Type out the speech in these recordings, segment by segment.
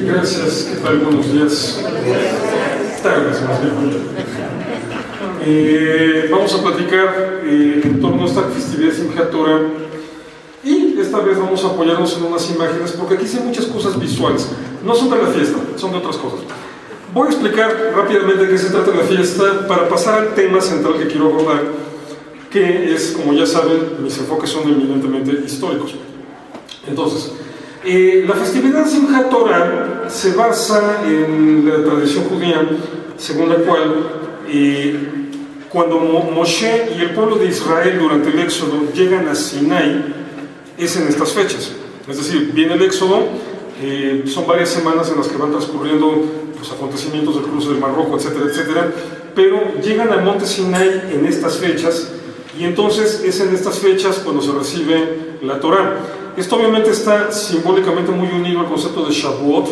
Gracias, ¿qué tal? Buenos días. Tardes, más bien. Vamos a platicar en torno a esta festividad de Simchat Torah y esta vez vamos a apoyarnos en unas imágenes porque aquí hay muchas cosas visuales. No son de la fiesta, son de otras cosas. Voy a explicar rápidamente de qué se trata la fiesta para pasar al tema central que quiero abordar, que es, como ya saben, mis enfoques son eminentemente históricos. Entonces, la festividad de Simchat Torah se basa en la tradición judía, según la cual cuando Moshe y el pueblo de Israel durante el Éxodo llegan a Sinai, es en estas fechas. Es decir, viene el Éxodo, son varias semanas en las que van transcurriendo los acontecimientos del cruce del Mar Rojo, etcétera, etcétera, pero llegan al monte Sinai en estas fechas, y entonces es en estas fechas cuando se recibe la Torah. Esto obviamente está simbólicamente muy unido al concepto de Shavuot,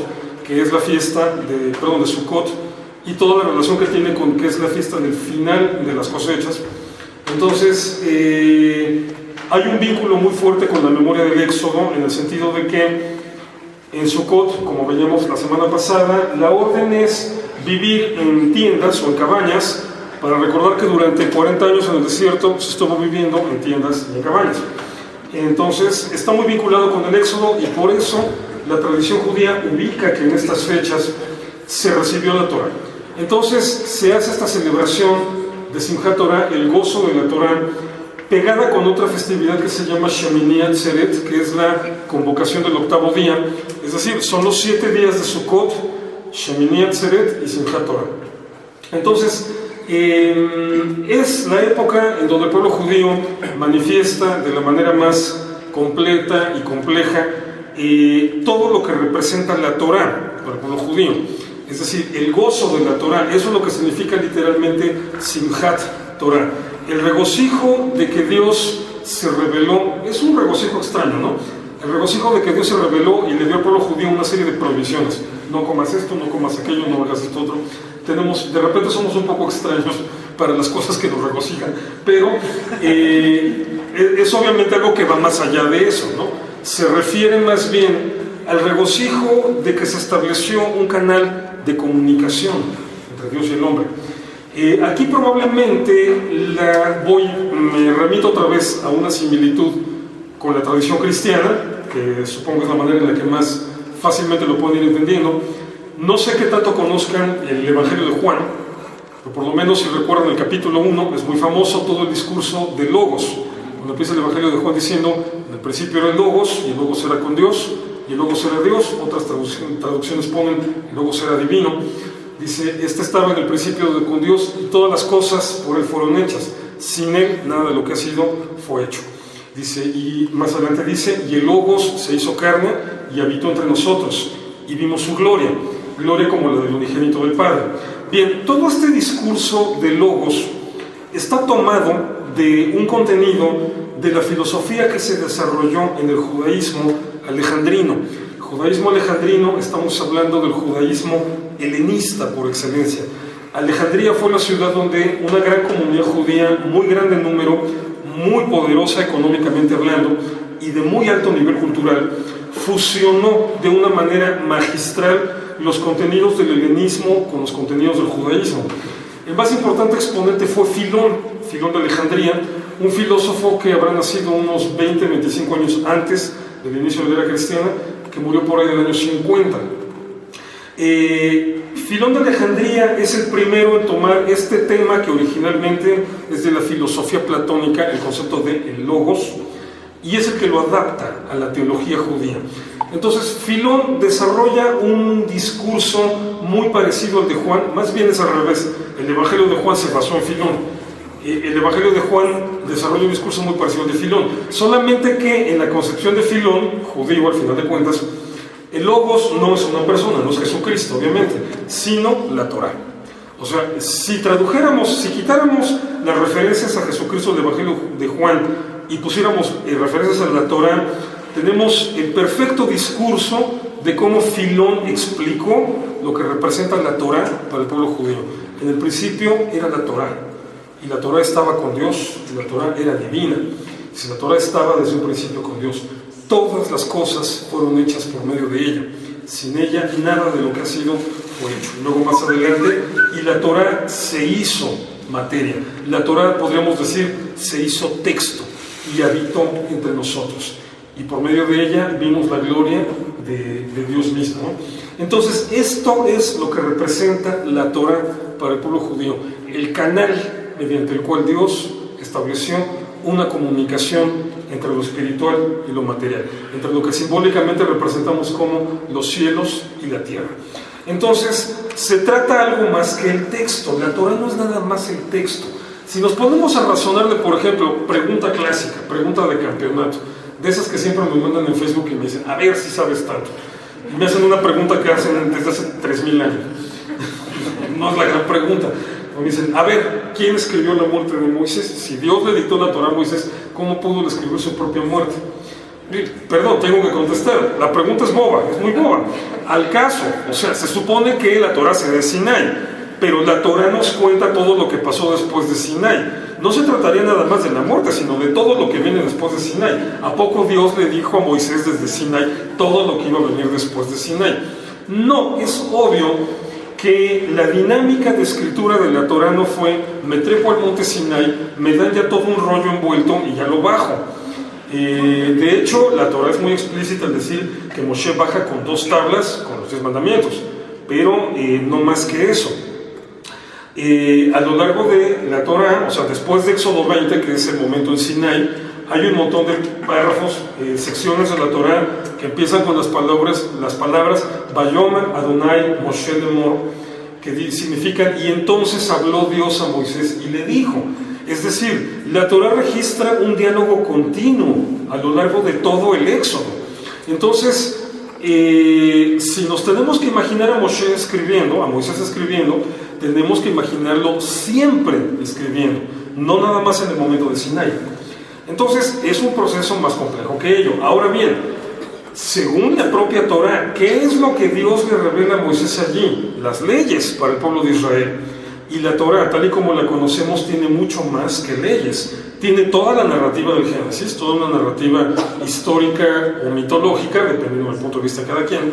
que es la fiesta de Sukkot, y toda la relación que tiene con que es la fiesta del final de las cosechas. Entonces, hay un vínculo muy fuerte con la memoria del Éxodo, en el sentido de que en Sukkot, como veíamos la semana pasada, la orden es vivir en tiendas o en cabañas, para recordar que durante 40 años en el desierto se estuvo viviendo en tiendas y en cabañas. Entonces está muy vinculado con el Éxodo y por eso la tradición judía ubica que en estas fechas se recibió la Torah. Entonces se hace esta celebración de Simchat Torah, el gozo de la Torah, pegada con otra festividad que se llama Shemini Atzeret, que es la convocación del octavo día. Es decir, son los 7 días de Sukkot, Shemini Atzeret y Simchat Torah. Entonces, es la época en donde el pueblo judío manifiesta de la manera más completa y compleja todo lo que representa la Torah para el pueblo judío. Es decir, el gozo de la Torah, eso es lo que significa literalmente Simchat Torah. El regocijo de que Dios se reveló, es un regocijo extraño, ¿no? El regocijo de que Dios se reveló y le dio al pueblo judío una serie de prohibiciones. No comas esto, no comas aquello, no hagas esto otro. De repente somos un poco extraños para las cosas que nos regocijan, pero es obviamente algo que va más allá de eso, ¿no? Se refiere más bien al regocijo de que se estableció un canal de comunicación entre Dios y el hombre. Aquí probablemente me remito otra vez a una similitud con la tradición cristiana, que supongo es la manera en la que más fácilmente lo pueden ir entendiendo. No sé qué tanto conozcan el Evangelio de Juan, pero por lo menos si recuerdan el capítulo 1, es muy famoso todo el discurso de Logos, cuando empieza el Evangelio de Juan diciendo, en el principio era el Logos, y el Logos era con Dios, y el Logos era Dios. Otras traducciones ponen, el Logos era divino. Dice, estaba en el principio con Dios, y todas las cosas por él fueron hechas. Sin él, nada de lo que ha sido fue hecho. Dice, y más adelante dice, y el Logos se hizo carne y habitó entre nosotros, y vimos su gloria como la del unigénito del Padre. Bien, todo este discurso de Logos está tomado de un contenido de la filosofía que se desarrolló en el judaísmo alejandrino. El judaísmo alejandrino, estamos hablando del judaísmo helenista por excelencia. Alejandría fue la ciudad donde una gran comunidad judía, muy grande en número, muy poderosa económicamente hablando y de muy alto nivel cultural, fusionó de una manera magistral los contenidos del helenismo con los contenidos del judaísmo. El más importante exponente fue Filón de Alejandría, un filósofo que habrá nacido unos 20-25 años antes del inicio de la era cristiana, que murió por ahí del año 50. Filón de Alejandría es el primero en tomar este tema que originalmente es de la filosofía platónica, el concepto de el logos, y es el que lo adapta a la teología judía. Entonces, Filón desarrolla un discurso muy parecido al de Juan, más bien es al revés. El Evangelio de Juan se basó en Filón. El Evangelio de Juan desarrolla un discurso muy parecido al de Filón, solamente que en la concepción de Filón, judío al final de cuentas, el Logos no es una persona, no es Jesucristo, obviamente, sino la Torá. O sea, si quitáramos las referencias a Jesucristo del Evangelio de Juan y pusiéramos referencias a la Torá, tenemos el perfecto discurso de cómo Filón explicó lo que representa la Torá para el pueblo judío. En el principio era la Torá, y la Torá estaba con Dios, y la Torá era divina. Si la Torá estaba desde un principio con Dios, todas las cosas fueron hechas por medio de ella. Sin ella, nada de lo que ha sido fue hecho. Luego más adelante, y la Torá se hizo materia. La Torá, podríamos decir, se hizo texto y habitó entre nosotros. Y por medio de ella vimos la gloria de Dios mismo, ¿no? Entonces, esto es lo que representa la Torá para el pueblo judío. El canal mediante el cual Dios estableció una comunicación entre lo espiritual y lo material, entre lo que simbólicamente representamos como los cielos y la tierra. Entonces, se trata algo más que el texto. La Torá no es nada más el texto. Si nos ponemos a razonarle, por ejemplo, pregunta clásica, pregunta de campeonato, de esas que siempre me mandan en Facebook y me dicen, a ver si sabes tanto. Y me hacen una pregunta que hacen desde hace 3000 años. No es la gran pregunta. Me dicen, a ver, ¿quién escribió la muerte de Moisés? Si Dios le dictó la Torá a Moisés, ¿cómo pudo escribir su propia muerte? Perdón, tengo que contestar. La pregunta es boba, es muy boba. Al caso, o sea, se supone que la Torá se da en Sinai, pero la Torá nos cuenta todo lo que pasó después de Sinai. No se trataría nada más de la muerte, sino de todo lo que viene después de Sinai. ¿A poco Dios le dijo a Moisés desde Sinai todo lo que iba a venir después de Sinai? No, es obvio que la dinámica de escritura de la Torá no fue, me trepo al monte Sinai, me dan ya todo un rollo envuelto y ya lo bajo. De hecho, la Torá es muy explícita al decir que Moshe baja con 2 tablas, con los 10 mandamientos, pero no más que eso. A lo largo de la Torá, o sea, después de Éxodo 20, que es el momento en Sinai, hay un montón de párrafos, secciones de la Torá que empiezan con las palabras Vayomer Adonai Moshe Lemor, que significan, y entonces habló Dios a Moisés y le dijo. Es decir, la Torá registra un diálogo continuo a lo largo de todo el Éxodo. Entonces, si nos tenemos que imaginar a Moisés escribiendo, tenemos que imaginarlo siempre escribiendo, no nada más en el momento de Sinai. Entonces, es un proceso más complejo que ello. Ahora bien, según la propia Torá, ¿qué es lo que Dios le revela a Moisés allí? Las leyes para el pueblo de Israel. Y la Torá, tal y como la conocemos, tiene mucho más que leyes. Tiene toda la narrativa del Génesis, toda una narrativa histórica o mitológica, dependiendo del punto de vista de cada quien,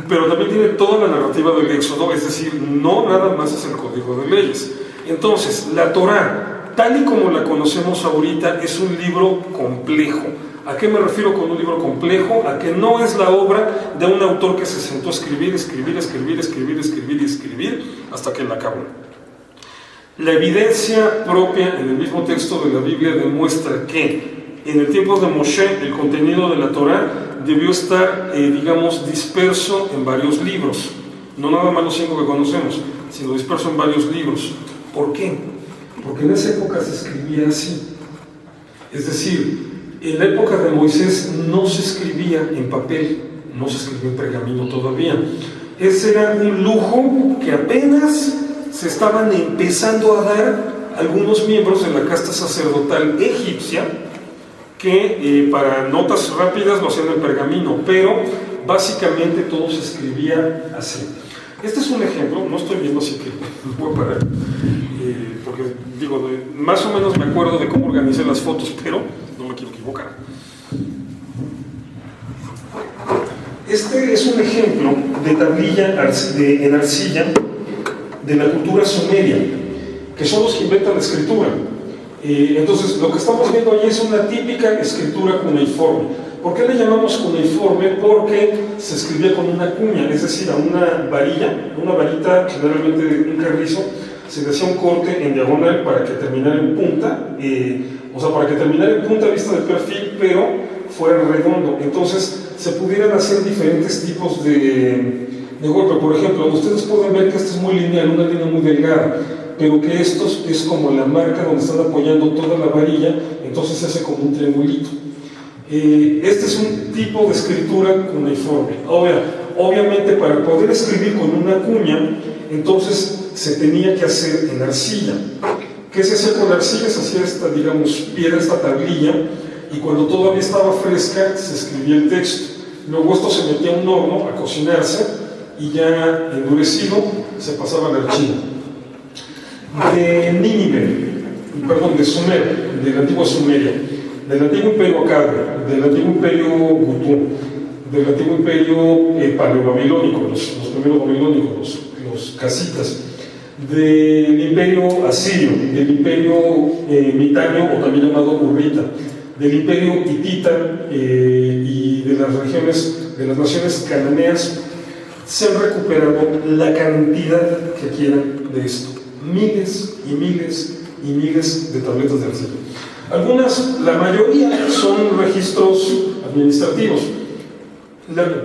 pero también tiene toda la narrativa del Éxodo, es decir, no nada más es el código de leyes. Entonces, la Torá, tal y como la conocemos ahorita, es un libro complejo. ¿A qué me refiero con un libro complejo? A que no es la obra de un autor que se sentó a escribir hasta que la acabó. La evidencia propia en el mismo texto de la Biblia demuestra que en el tiempo de Moshe el contenido de la Torá debió estar, disperso en varios libros. No nada más los 5 que conocemos, sino disperso en varios libros. ¿Por qué? Porque en esa época se escribía así. Es decir, en la época de Moisés no se escribía en papel, no se escribía en pergamino todavía. Ese era un lujo que apenas se estaban empezando a dar algunos miembros de la casta sacerdotal egipcia, que para notas rápidas lo hacían en pergamino, pero básicamente todo se escribía así. Este es un ejemplo, no estoy viendo, así que voy a parar, porque más o menos me acuerdo de cómo organicé las fotos, pero no me quiero equivocar. Este es un ejemplo de tablilla en arcilla de la cultura sumeria, que son los que inventan la escritura. Entonces, lo que estamos viendo allí es una típica escritura cuneiforme. ¿Por qué le llamamos cuneiforme? Porque se escribía con una cuña, es decir, a una varita, generalmente un carrizo, se le hacía un corte en diagonal para que terminara en punta, o sea, para que terminara en punta vista de perfil, pero fuera redondo. Entonces, se pudieran hacer diferentes tipos de golpe. Por ejemplo, ustedes pueden ver que este es muy lineal, una línea muy delgada, pero que esto es como la marca donde están apoyando toda la varilla, entonces se hace como un triangulito. Este es un tipo de escritura cuneiforme. Obviamente, para poder escribir con una cuña, entonces se tenía que hacer en arcilla. ¿Qué se hacía con arcilla? Se hacía esta, digamos, piedra, esta tablilla, y cuando todavía estaba fresca, se escribía el texto. Luego esto se metía a un horno a cocinarse, y ya endurecido, se pasaba al archivo. De Nínive, perdón, de Sumer, de la antigua Sumeria, del antiguo imperio Acadio, del antiguo imperio Gutú, del antiguo imperio paleobabilónico, los primeros babilónicos, los casitas, del imperio asirio, del imperio mitanio, o también llamado urrita, del imperio hitita y de las regiones, de las naciones cananeas, se han recuperado la cantidad que quieran de esto. Miles y miles y miles de tabletas de arcilla. Algunas, la mayoría, son registros administrativos.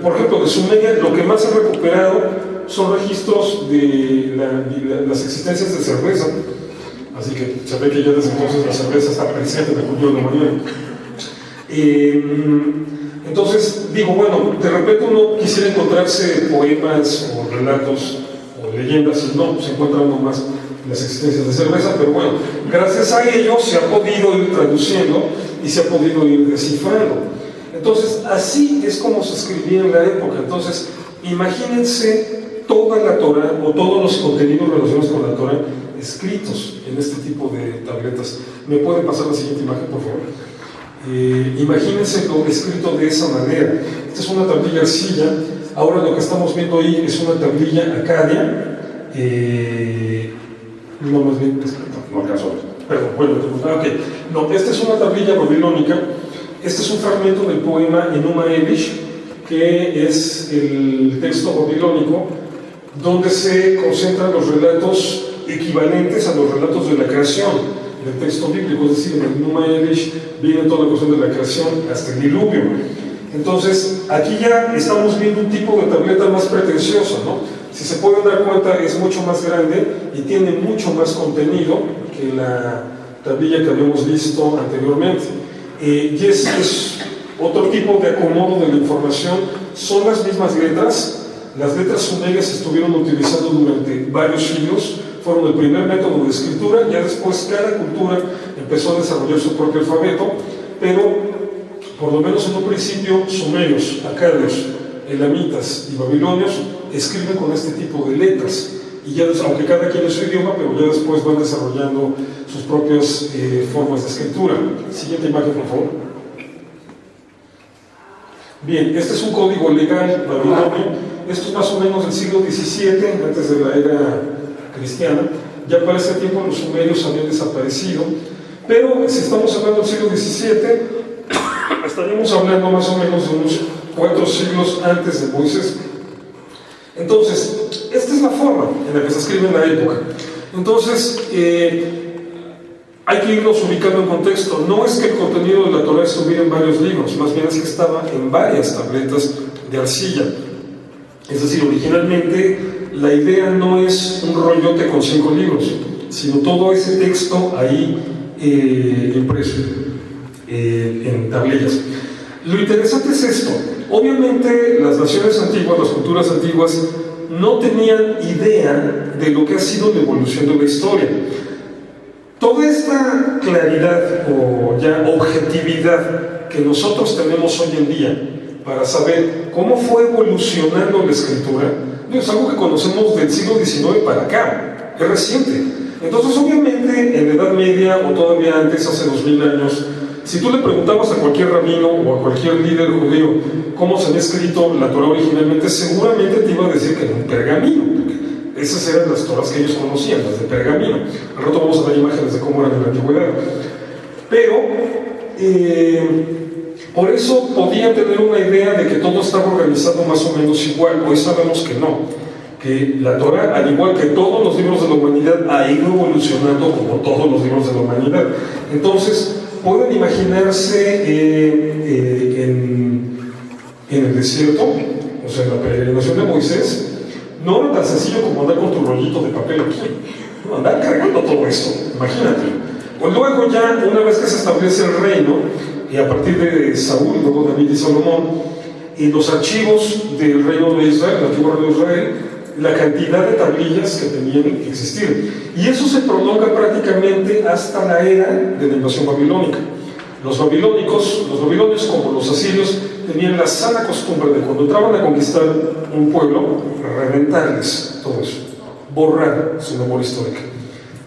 Por ejemplo, de Sumeria, lo que más se ha recuperado son registros de las existencias de cerveza. Así que se ve que ya desde entonces la cerveza está presente en la cultura de la humanidad. Entonces, digo, bueno, de repente uno quisiera encontrarse poemas o relatos o leyendas, y no, se encuentra uno más las existencias de cerveza, pero bueno, gracias a ello se ha podido ir traduciendo y se ha podido ir descifrando. Entonces, así es como se escribía en la época. Entonces, imagínense toda la Torá o todos los contenidos relacionados con la Torá escritos en este tipo de tabletas. ¿Me pueden pasar la siguiente imagen, por favor? Imagínense lo escrito de esa manera. Esta es una tablilla arcilla. Ahora lo que estamos viendo ahí es una tablilla acadia. No, más bien, no alcanzo a ver. Perdón, bueno, okay. No, esta es una tablilla babilónica. Este es un fragmento del poema Enuma Elish, que es el texto babilónico donde se concentran los relatos equivalentes a los relatos de la creación del texto bíblico, es decir, en el Enuma Elish viene toda la cuestión de la creación hasta el diluvio. Entonces, aquí ya estamos viendo un tipo de tableta más pretenciosa, ¿no? Si se pueden dar cuenta, es mucho más grande y tiene mucho más contenido que la tablilla que habíamos visto anteriormente. Y es otro tipo de acomodo de la información. Son las mismas letras. Las letras sumerias se estuvieron utilizando durante varios siglos. Fueron el primer método de escritura. Ya después cada cultura empezó a desarrollar su propio alfabeto, pero por lo menos en un principio sumerios, acadios, elamitas y babilonios escriben con este tipo de letras, y ya, aunque cada quien es su idioma, pero ya después van desarrollando sus propias formas de escritura. Siguiente imagen, por favor. Bien, este es un código legal babilonio. Esto es más o menos del siglo XVII, antes de la era cristiana. Ya para ese tiempo los sumerios habían desaparecido, pero si estamos hablando del siglo XVII, estaríamos hablando más o menos de unos 4 siglos antes de Moisés. Entonces, esta es la forma en la que se escribe en la época. Entonces, hay que irnos ubicando en contexto. No es que el contenido de la Torá estuviera en varios libros, más bien es que estaba en varias tabletas de arcilla. Es decir, originalmente la idea no es un rollote con 5 libros, sino todo ese texto ahí impreso en tablillas. Lo interesante es esto. Obviamente las naciones antiguas, las culturas antiguas, no tenían idea de lo que ha sido la evolución de la historia. Toda esta claridad o ya objetividad que nosotros tenemos hoy en día para saber cómo fue evolucionando la escritura, es algo que conocemos del siglo XIX para acá, es reciente. Entonces, obviamente, en la Edad Media o todavía antes, hace 2000 años, si tú le preguntabas a cualquier rabino o a cualquier líder judío cómo se había escrito la Torah originalmente, seguramente te iba a decir que era un pergamino, porque esas eran las Torahs que ellos conocían, las de pergamino. Al rato vamos a ver imágenes de cómo eran en la antigüedad. Pero, por eso podían tener una idea de que todo estaba organizado más o menos igual. Hoy sabemos que no, que la Torah, al igual que todos los libros de la humanidad, ha ido evolucionando como todos los libros de la humanidad. Entonces, pueden imaginarse en el desierto, o sea, en la peregrinación de Moisés, no era tan sencillo como andar con tu rollito de papel aquí, no, andar cargando todo esto, imagínate. Pues luego ya, una vez que se establece el reino, y a partir de Saúl, luego David y Salomón, y los archivos del reino de Israel, el antiguo reino de Israel, la cantidad de tablillas que tenían que existir. Y eso se prolonga prácticamente hasta la era de la invasión babilónica. Los babilonios como los asirios, tenían la sana costumbre de cuando entraban a conquistar un pueblo, reventarles todo eso, borrar su memoria histórica.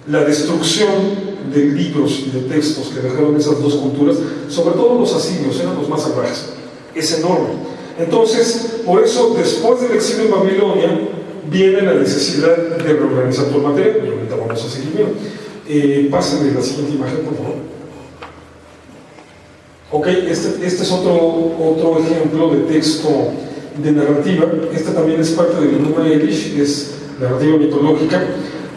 La destrucción de libros y de textos que dejaron esas dos culturas, sobre todo los asirios, eran los más salvajes, es enorme. Entonces, por eso, después del exilio en Babilonia, viene la necesidad de reorganizar todo el material, y ahorita vamos a seguir. Pásenme la siguiente imagen, por favor. Ok, este es otro ejemplo de texto de narrativa. Este también es parte de Enuma Elish, es narrativa mitológica.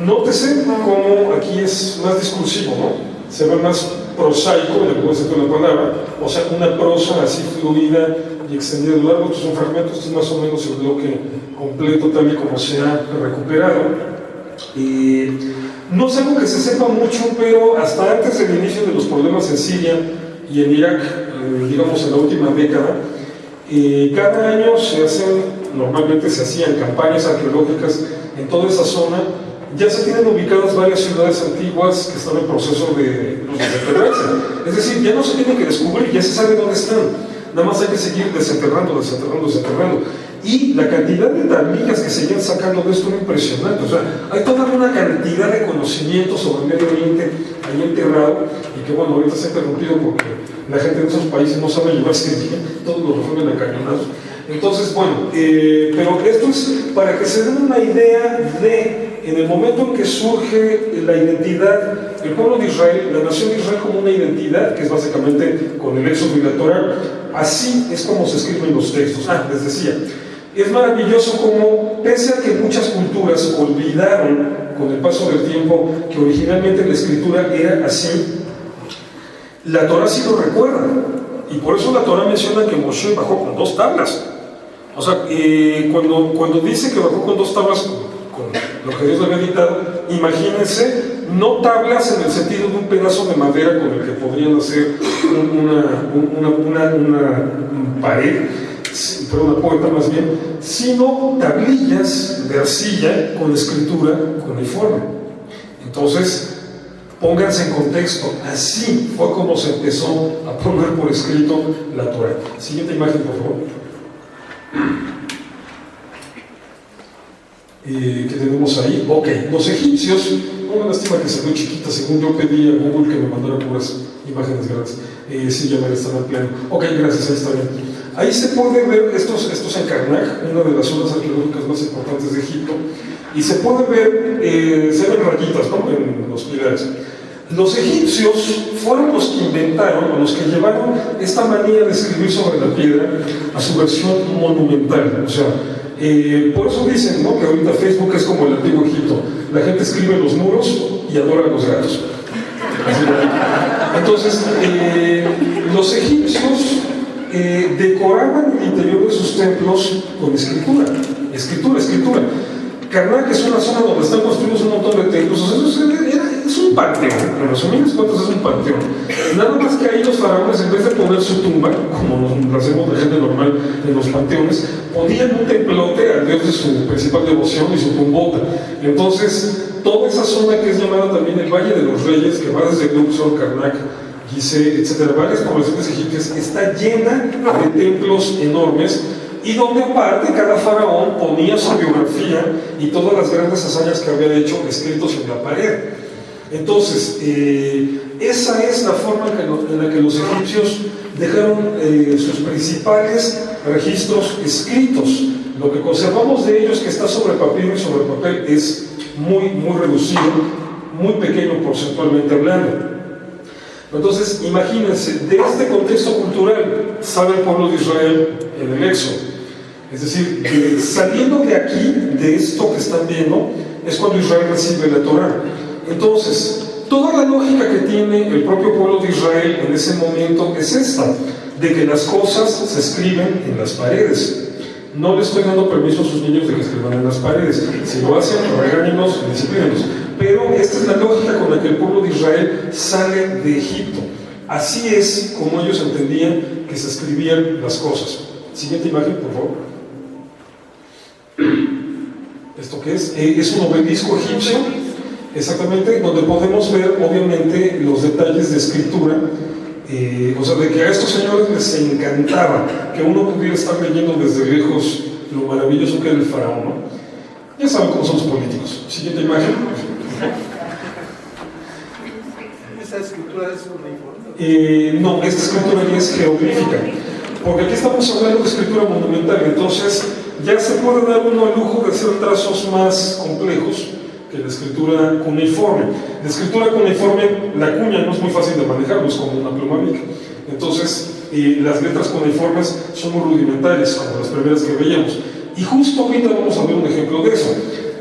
Nótese cómo aquí es más discursivo, ¿no? Se ve más prosaico, en el buen sentido de la palabra, o sea, una prosa así fluida y extendida a lo largo. Estos son fragmentos, este es más o menos el bloque completo tal y como se ha recuperado. No es algo que se sepa mucho, pero hasta antes del inicio de los problemas en Siria y en Irak, digamos en la última década, cada año normalmente se hacían campañas arqueológicas en toda esa zona. Ya se tienen ubicadas varias ciudades antiguas que están en proceso de desenterrarse. Es decir, ya no se tienen que descubrir, ya se sabe dónde están. Nada más hay que seguir desenterrando. Y la cantidad de tablillas que se iban sacando de esto es impresionante. O sea, hay toda una cantidad de conocimientos sobre el Medio Oriente ahí enterrado, y que bueno, ahorita se ha interrumpido porque la gente de esos países no sabe llevarse bien, todos lo resuelven a cañonazos. Entonces, bueno, pero esto es para que se den una idea de, en el momento en que surge la identidad, el pueblo de Israel, la nación de Israel como una identidad, que es básicamente con el éxodo y la Torá, así es como se escriben los textos. Les decía, es maravilloso como, pese a que muchas culturas olvidaron con el paso del tiempo que originalmente la escritura era así, la Torá sí lo recuerda, y por eso la Torá menciona que Moshe bajó con 2 tablas. O sea, cuando dice que bajó con 2 tablas, con lo que Dios le había dictado, imagínense, no tablas en el sentido de un pedazo de madera con el que podrían hacer una pared, pero una puerta más bien, sino tablillas de arcilla con escritura cuneiforme. Entonces, pónganse en contexto, así fue como se empezó a poner por escrito la Torá. Siguiente imagen, por favor. ¿Qué tenemos ahí? Ok, los egipcios, una lástima que se ve chiquita, según yo pedí a Google que me mandara puras imágenes grandes. Sí, ya me están ampliando. Ok, gracias, ahí está bien. Ahí se puede ver, estos en Karnak, una de las zonas arqueológicas más importantes de Egipto, y se puede ver, se ven rayitas, ¿no?, en los pilares. Los egipcios fueron los que inventaron, o los que llevaron esta manía de escribir sobre la piedra a su versión monumental. O sea, por eso dicen, ¿no?, que ahorita Facebook es como el antiguo Egipto. La gente escribe en los muros y adora a los gatos. Entonces, los egipcios decoraban el interior de sus templos con escritura. Karnak es una zona donde están construidos un montón de templos. O sea, es un panteón, en resumidas cuentas es un panteón. Nada más que ahí los faraones, en vez de poner su tumba, como lo hacemos la gente normal en los panteones, ponían un templote al dios de su principal devoción y su tumbota. Entonces, toda esa zona que es llamada también el Valle de los Reyes, que va desde Luxor, Karnak, Gizeh, etc., varias poblaciones egipcias, está llena de templos enormes, y donde aparte cada faraón ponía su biografía y todas las grandes hazañas que había hecho escritos en la pared. Entonces, esa es la forma en la que los egipcios dejaron sus principales registros escritos. Lo que conservamos de ellos, que está sobre papiro y sobre papel, es muy reducido, muy pequeño porcentualmente hablando. Entonces, imagínense, de este contexto cultural sale el pueblo de Israel en el Éxodo. Es decir, saliendo de aquí, de esto que están viendo, es cuando Israel recibe la Torá. Entonces, toda la lógica que tiene el propio pueblo de Israel en ese momento es esta, de que las cosas se escriben en las paredes. No le estoy dando permiso a sus niños de que escriban en las paredes. Si lo hacen, regáñenlos y disciplínenos. Pero esta es la lógica con la que el pueblo de Israel sale de Egipto. Así es como ellos entendían que se escribían las cosas. Siguiente imagen, por favor. ¿Esto qué es? Es un obelisco egipcio, exactamente, donde podemos ver, obviamente, los detalles de escritura. O sea, de que a estos señores les encantaba que uno pudiera estar leyendo desde lejos lo maravilloso que era el faraón, ¿no? Ya saben cómo son los políticos. Siguiente imagen. ¿Esa escritura es uniforme? No, esta escritura ya es jeroglífica, porque aquí estamos hablando de escritura monumental, entonces ya se puede dar uno el lujo de hacer trazos más complejos que la escritura cuneiforme. La escritura cuneiforme, la cuña no es muy fácil de manejar, no es como una pluma Bic. Entonces, las letras cuneiformes son muy rudimentarias, como las primeras que veíamos. Y justo ahorita vamos a ver un ejemplo de eso.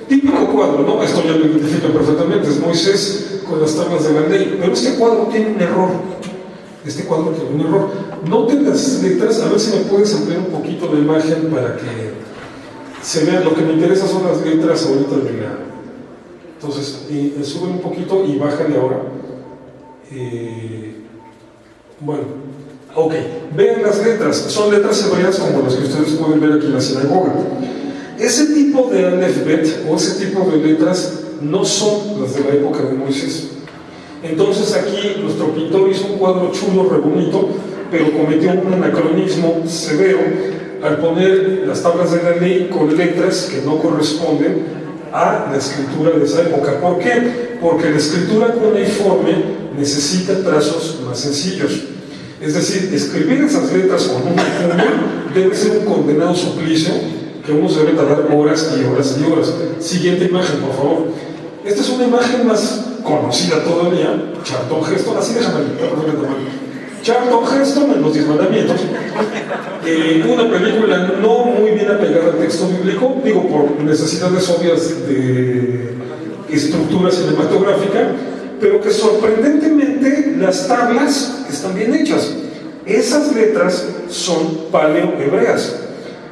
Típico cuadro, ¿no? Esto ya lo identifican perfectamente, es Moisés con las tablas de la ley. Pero este cuadro tiene un error. Este cuadro tiene un error. Noten las letras, a ver si me puedes ampliar un poquito la imagen para que se vea. Lo que me interesa son las letras ahorita de la... Entonces, suben un poquito y bájale ahora. Bueno, ok. Vean las letras. Son letras hebreas como las que ustedes pueden ver aquí en la sinagoga. Ese tipo de alefbet o ese tipo de letras no son las de la época de Moisés. Entonces aquí nuestro pintor hizo un cuadro chulo, re bonito, pero cometió un anacronismo severo al poner las tablas de la ley con letras que no corresponden a la escritura de esa época. ¿Por qué? Porque la escritura cuneiforme necesita trazos más sencillos. Es decir, escribir esas letras con una cuña debe ser un condenado suplicio que uno se debe tardar horas y horas y horas. Siguiente imagen, por favor. Esta es una imagen más conocida todavía, Charlton Heston, así déjame Charlton Heston en los 10 mandamientos, una película no muy bien apegada al texto bíblico, digo por necesidades obvias de estructura cinematográfica, pero que sorprendentemente las tablas están bien hechas. Esas letras son paleohebreas,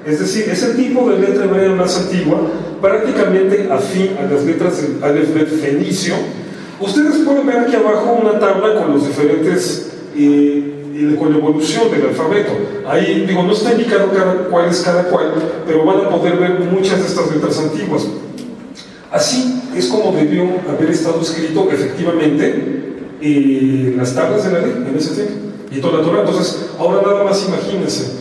es decir, es el tipo de letra hebrea más antigua, prácticamente afín a las letras del alefbet fenicio. Ustedes pueden ver aquí abajo una tabla con los diferentes, con la evolución del alfabeto. Ahí, digo, no está indicado cuál es cada cual, pero van a poder ver muchas de estas letras antiguas. Así es como debió haber estado escrito efectivamente las tablas de la ley en ese tiempo y toda la Torah. Entonces, ahora nada más imagínense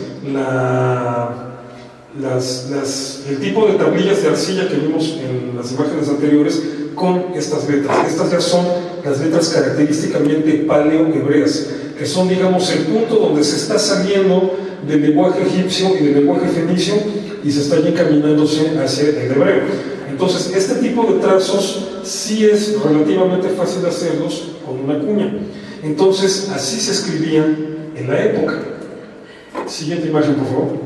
el tipo de tablillas de arcilla que vimos en las imágenes anteriores con estas letras. Estas ya son las letras característicamente paleohebreas, que son, digamos, el punto donde se está saliendo del lenguaje egipcio y del lenguaje fenicio y se está encaminándose hacia el hebreo. Entonces, este tipo de trazos sí es relativamente fácil hacerlos con una cuña. Entonces, así se escribían en la época. Siguiente imagen, por favor.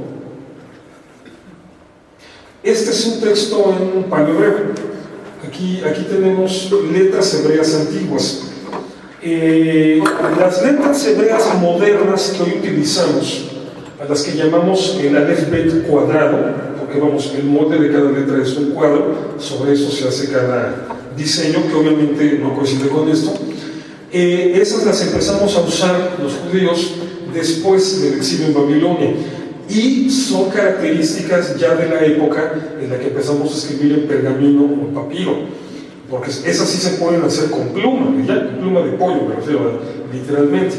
Este es un texto en paleohebreo. Aquí tenemos letras hebreas antiguas. Las letras hebreas modernas que hoy utilizamos, a las que llamamos el alefbet cuadrado, porque vamos, el molde de cada letra es un cuadro, sobre eso se hace cada diseño, que obviamente no coincide con esto. Esas las empezamos a usar los judíos después del exilio en Babilonia. Y son características ya de la época en la que empezamos a escribir en pergamino o en papiro, porque esas sí se pueden hacer con pluma, ya con pluma de pollo, me refiero literalmente.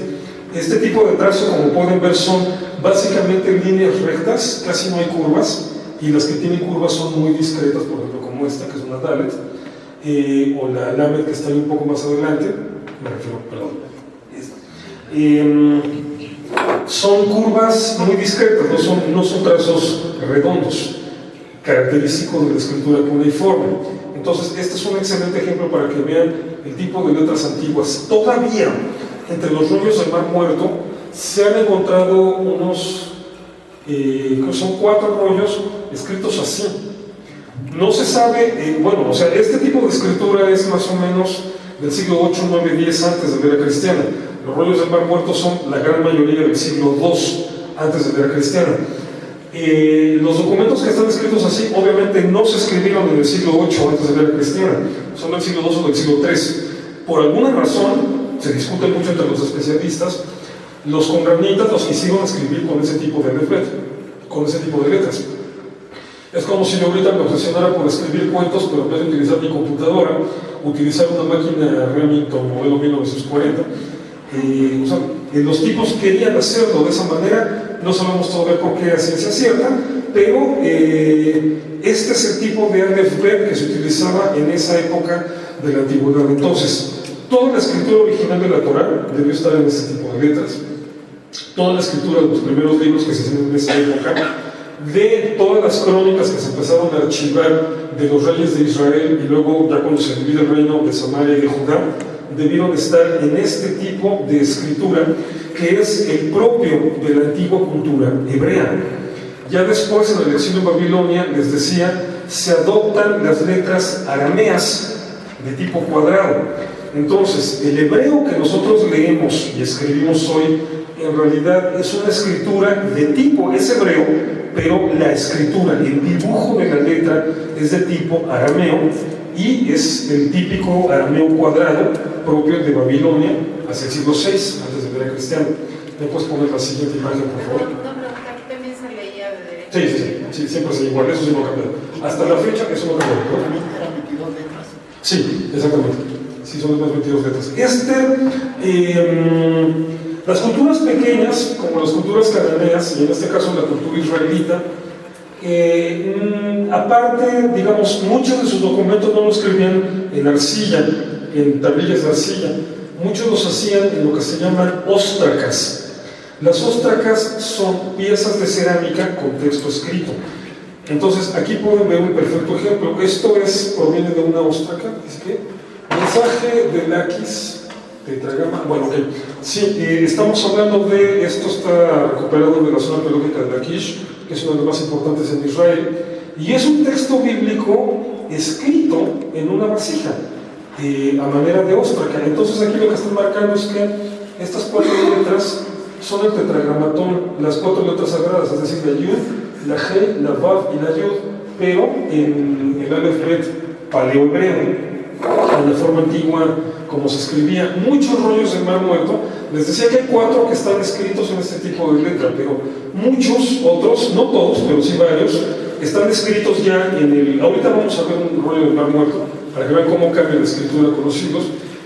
Este tipo de trazo, como pueden ver, son básicamente líneas rectas, casi no hay curvas, y las que tienen curvas son muy discretas, por ejemplo como esta, que es una Dalet, o la Lamed, que está ahí un poco más adelante, me refiero, perdón, son curvas muy discretas, no son trazos redondos, característicos de la escritura cuneiforme. Entonces, este es un excelente ejemplo para que vean el tipo de letras antiguas. Todavía, entre los rollos del Mar Muerto, se han encontrado unos, son 4 rollos escritos así. No se sabe, bueno, o sea, este tipo de escritura es más o menos del siglo 8, 9, 10 antes de la era cristiana. Los rollos del Mar Muerto son la gran mayoría del siglo II antes de la era cristiana. Los documentos que están escritos así obviamente no se escribieron en el siglo 8 antes de la era cristiana, son del siglo II o del siglo III. Por alguna razón, se discute mucho entre los especialistas, los qumranitas los quisieron escribir con ese tipo de alfabeto, con ese tipo de letras. Es como si yo ahorita me obsesionara por escribir cuentos, pero en vez de utilizar mi computadora, utilizar una máquina Remington modelo 1940. O sea, los tipos querían hacerlo de esa manera, no sabemos todavía por qué a ciencia cierta, pero este es el tipo de alfabeto que se utilizaba en esa época de la antigüedad. Entonces, toda la escritura original de la Torá debió estar en ese tipo de letras. Toda la escritura de los primeros libros que se hicieron en esa época, de todas las crónicas que se empezaron a archivar de los reyes de Israel y luego ya cuando se divide el reino de Samaria y de Judá, debieron estar en este tipo de escritura que es el propio de la antigua cultura hebrea. Ya después en el exilio en Babilonia, les decía, se adoptan las letras arameas de tipo cuadrado. Entonces, el hebreo que nosotros leemos y escribimos hoy en realidad es una escritura de tipo, es hebreo, pero la escritura, el dibujo de la letra es de tipo arameo y es el típico arameo cuadrado propio de Babilonia hacia el siglo VI antes de la era cristiana. ¿Me puedes poner la siguiente imagen, por favor? También se leía de derecho. Sí, siempre se igual, eso sí no cambia. Hasta la fecha eso no cambia, ¿no? ¿También eran 22 letras? Sí, exactamente. Sí, son las 22 letras. Las culturas pequeñas, como las culturas cananeas, y en este caso la cultura israelita, aparte, digamos, muchos de sus documentos no los escribían en arcilla, en tablillas de arcilla, muchos los hacían en lo que se llaman óstracas. Las óstracas son piezas de cerámica con texto escrito. Entonces, aquí pueden ver un perfecto ejemplo. Esto proviene de una óstraca, dice que mensaje de Laquis. Tetragrama, bueno, ok. Sí, estamos hablando de, esto está recuperado de la zona arqueológica de Laquish, que es una de las más importantes en Israel, y es un texto bíblico escrito en una vasija, a manera de óstraca. Entonces aquí lo que están marcando es que estas 4 letras son el tetragramatón, las 4 letras sagradas, es decir, la Yud, la He, la Vav y la Yud, pero en el alfabeto paleohebreo, en la forma antigua como se escribía. Muchos rollos del Mar Muerto, les decía que hay 4 que están escritos en este tipo de letra, pero muchos otros, no todos, pero sí varios, están escritos ya en el... Ahorita vamos a ver un rollo del Mar Muerto, para que vean cómo cambia la escritura con los siglos,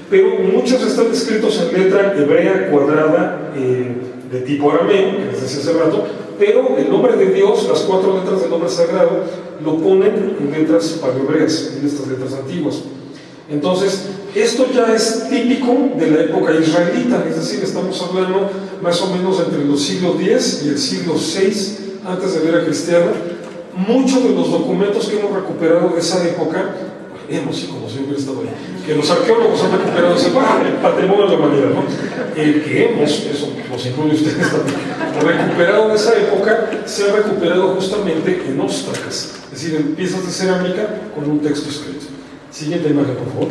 pero muchos están escritos en letra hebrea cuadrada de tipo arameo, que les decía hace rato, pero el nombre de Dios, las 4 letras del nombre sagrado, lo ponen en letras paleohebreas, en estas letras antiguas. Entonces, esto ya es típico de la época israelita, es decir, estamos hablando más o menos entre los siglos X y el siglo VI antes de la era cristiana. Muchos de los documentos que hemos recuperado de esa época, como si hubiera estado ahí, que los arqueólogos han recuperado ese patrimonio de la humanidad, ¿no? Que hemos, eso los incluye ustedes también, recuperado de esa época, se ha recuperado justamente en óstracas, es decir, en piezas de cerámica con un texto escrito. Siguiente imagen, por favor.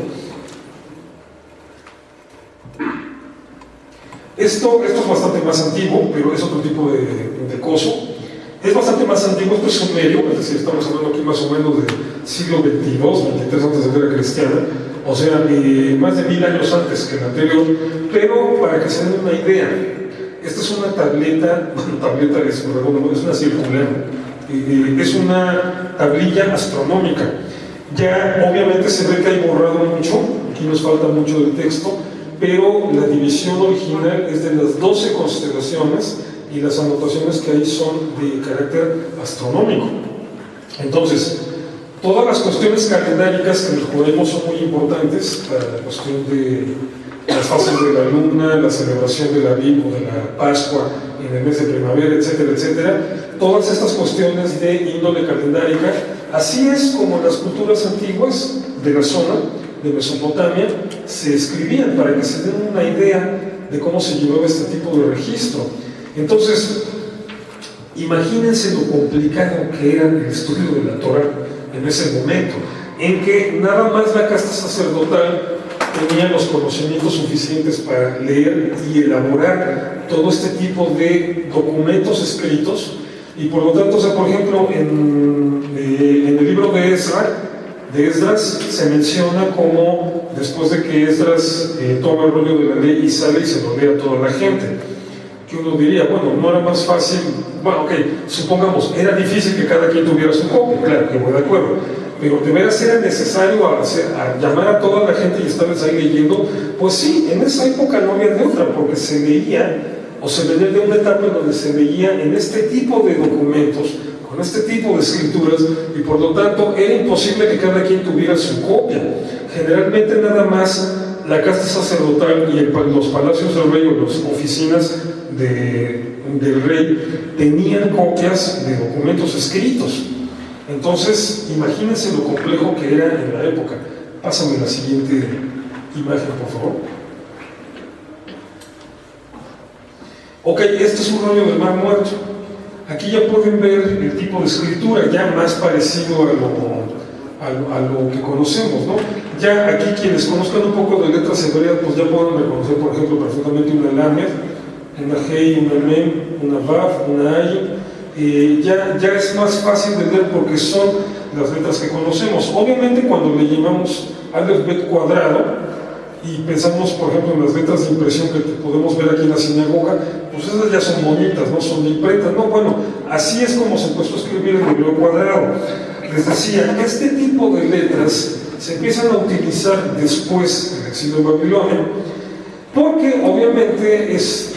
Esto es bastante más antiguo, pero es otro tipo de coso. Es bastante más antiguo, esto es sumerio, es decir, estamos hablando aquí más o menos del siglo XXII, 23 antes de la era cristiana, o sea, más de 1000 años antes que el anterior, pero para que se den una idea, esta es una tableta es una circular, es una tablilla astronómica. Ya obviamente se ve que hay borrado mucho, aquí nos falta mucho del texto, pero la división original es de las 12 constelaciones y las anotaciones que hay son de carácter astronómico. Entonces, todas las cuestiones calendáricas que en el judaísmo son muy importantes para la cuestión de las fases de la luna, la celebración de la Aviv o de la Pascua en el mes de primavera, etcétera, etcétera, todas estas cuestiones de índole calendárica, así es como las culturas antiguas de la zona de Mesopotamia se escribían para que se den una idea de cómo se llevaba este tipo de registro. Entonces, imagínense lo complicado que era el estudio de la Torah en ese momento, en que nada más la casta sacerdotal tenían los conocimientos suficientes para leer y elaborar todo este tipo de documentos escritos, y por lo tanto, o sea, por ejemplo, en el libro de Esdras se menciona como después de que Esdras toma el rollo de la ley y sale y se lo lee a toda la gente, que uno diría, bueno, no era más fácil, bueno, ok, supongamos, era difícil que cada quien tuviera su copia, claro, que voy de acuerdo, pero de veras era necesario a llamar a toda la gente y estarles ahí leyendo. Pues sí, en esa época no había de otra, porque se leía, o se venía de una etapa en donde se veía en este tipo de documentos, con este tipo de escrituras, y por lo tanto era imposible que cada quien tuviera su copia. Generalmente nada más la casta sacerdotal y los palacios del rey o las oficinas del rey tenían copias de documentos escritos. Entonces, imagínense lo complejo que era en la época. Pásame la siguiente imagen, por favor. Ok, este es un rollo del Mar Muerto. Aquí ya pueden ver el tipo de escritura, ya más parecido a lo que conocemos, ¿no? Ya aquí quienes conozcan un poco de letras hebreas, pues ya pueden reconocer, por ejemplo, perfectamente una Lamed, una Hei, una Mem, una Vav, una Ayin. Ya es más fácil de leer porque son las letras que conocemos. Obviamente cuando le llamamos Aleph Bet cuadrado y pensamos, por ejemplo, en las letras de impresión que podemos ver aquí en la sinagoga, pues esas ya son bonitas, no son de imprenta. No, bueno, así es como se empezó a escribir el hebreo cuadrado. Les decía, este tipo de letras se empiezan a utilizar después del exilio en Babilonia, porque obviamente es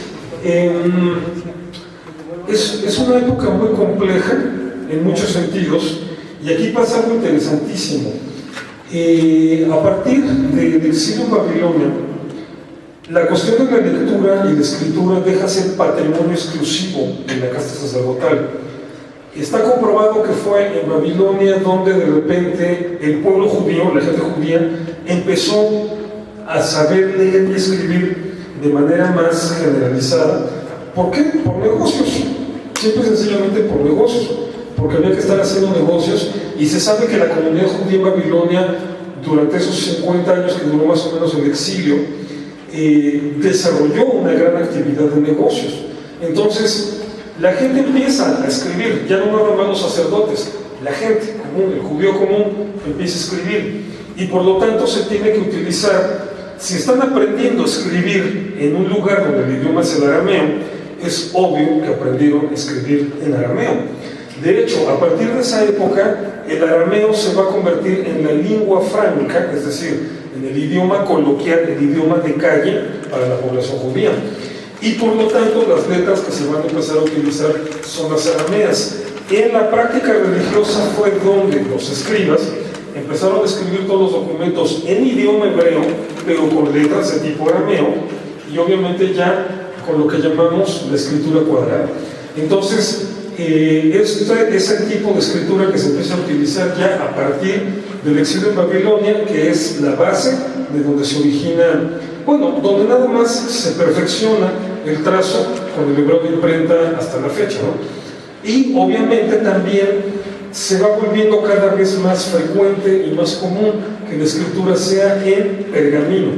una época muy compleja en muchos sentidos, y aquí pasa algo interesantísimo. A partir del exilio en Babilonia, la cuestión de la lectura y la escritura deja ser patrimonio exclusivo de la casta sacerdotal. Está comprobado que fue en Babilonia donde de repente el pueblo judío, la gente judía, empezó a saber leer y escribir de manera más generalizada. ¿Por qué? Por negocios. Siempre sencillamente por negocios, porque había que estar haciendo negocios, y se sabe que la comunidad judía en Babilonia, durante esos 50 años que duró más o menos el exilio, desarrolló una gran actividad de negocios. Entonces, la gente empieza a escribir, ya no nada más los sacerdotes, la gente común, el judío común, empieza a escribir, y por lo tanto se tiene que utilizar, si están aprendiendo a escribir en un lugar donde el idioma es el arameo, es obvio que aprendieron a escribir en arameo. De hecho, a partir de esa época, el arameo se va a convertir en la lengua franca, es decir, en el idioma coloquial, el idioma de calle para la población judía. Y por lo tanto, las letras que se van a empezar a utilizar son las arameas. En la práctica religiosa fue donde los escribas empezaron a escribir todos los documentos en idioma hebreo, pero con letras de tipo arameo, y obviamente ya con lo que llamamos la escritura cuadrada. Entonces, este es el tipo de escritura que se empieza a utilizar ya a partir del exilio en Babilonia, que es la base de donde se origina, bueno, donde nada más se perfecciona el trazo con el hebreo de imprenta hasta la fecha, ¿no? Y obviamente también se va volviendo cada vez más frecuente y más común que la escritura sea en pergamino,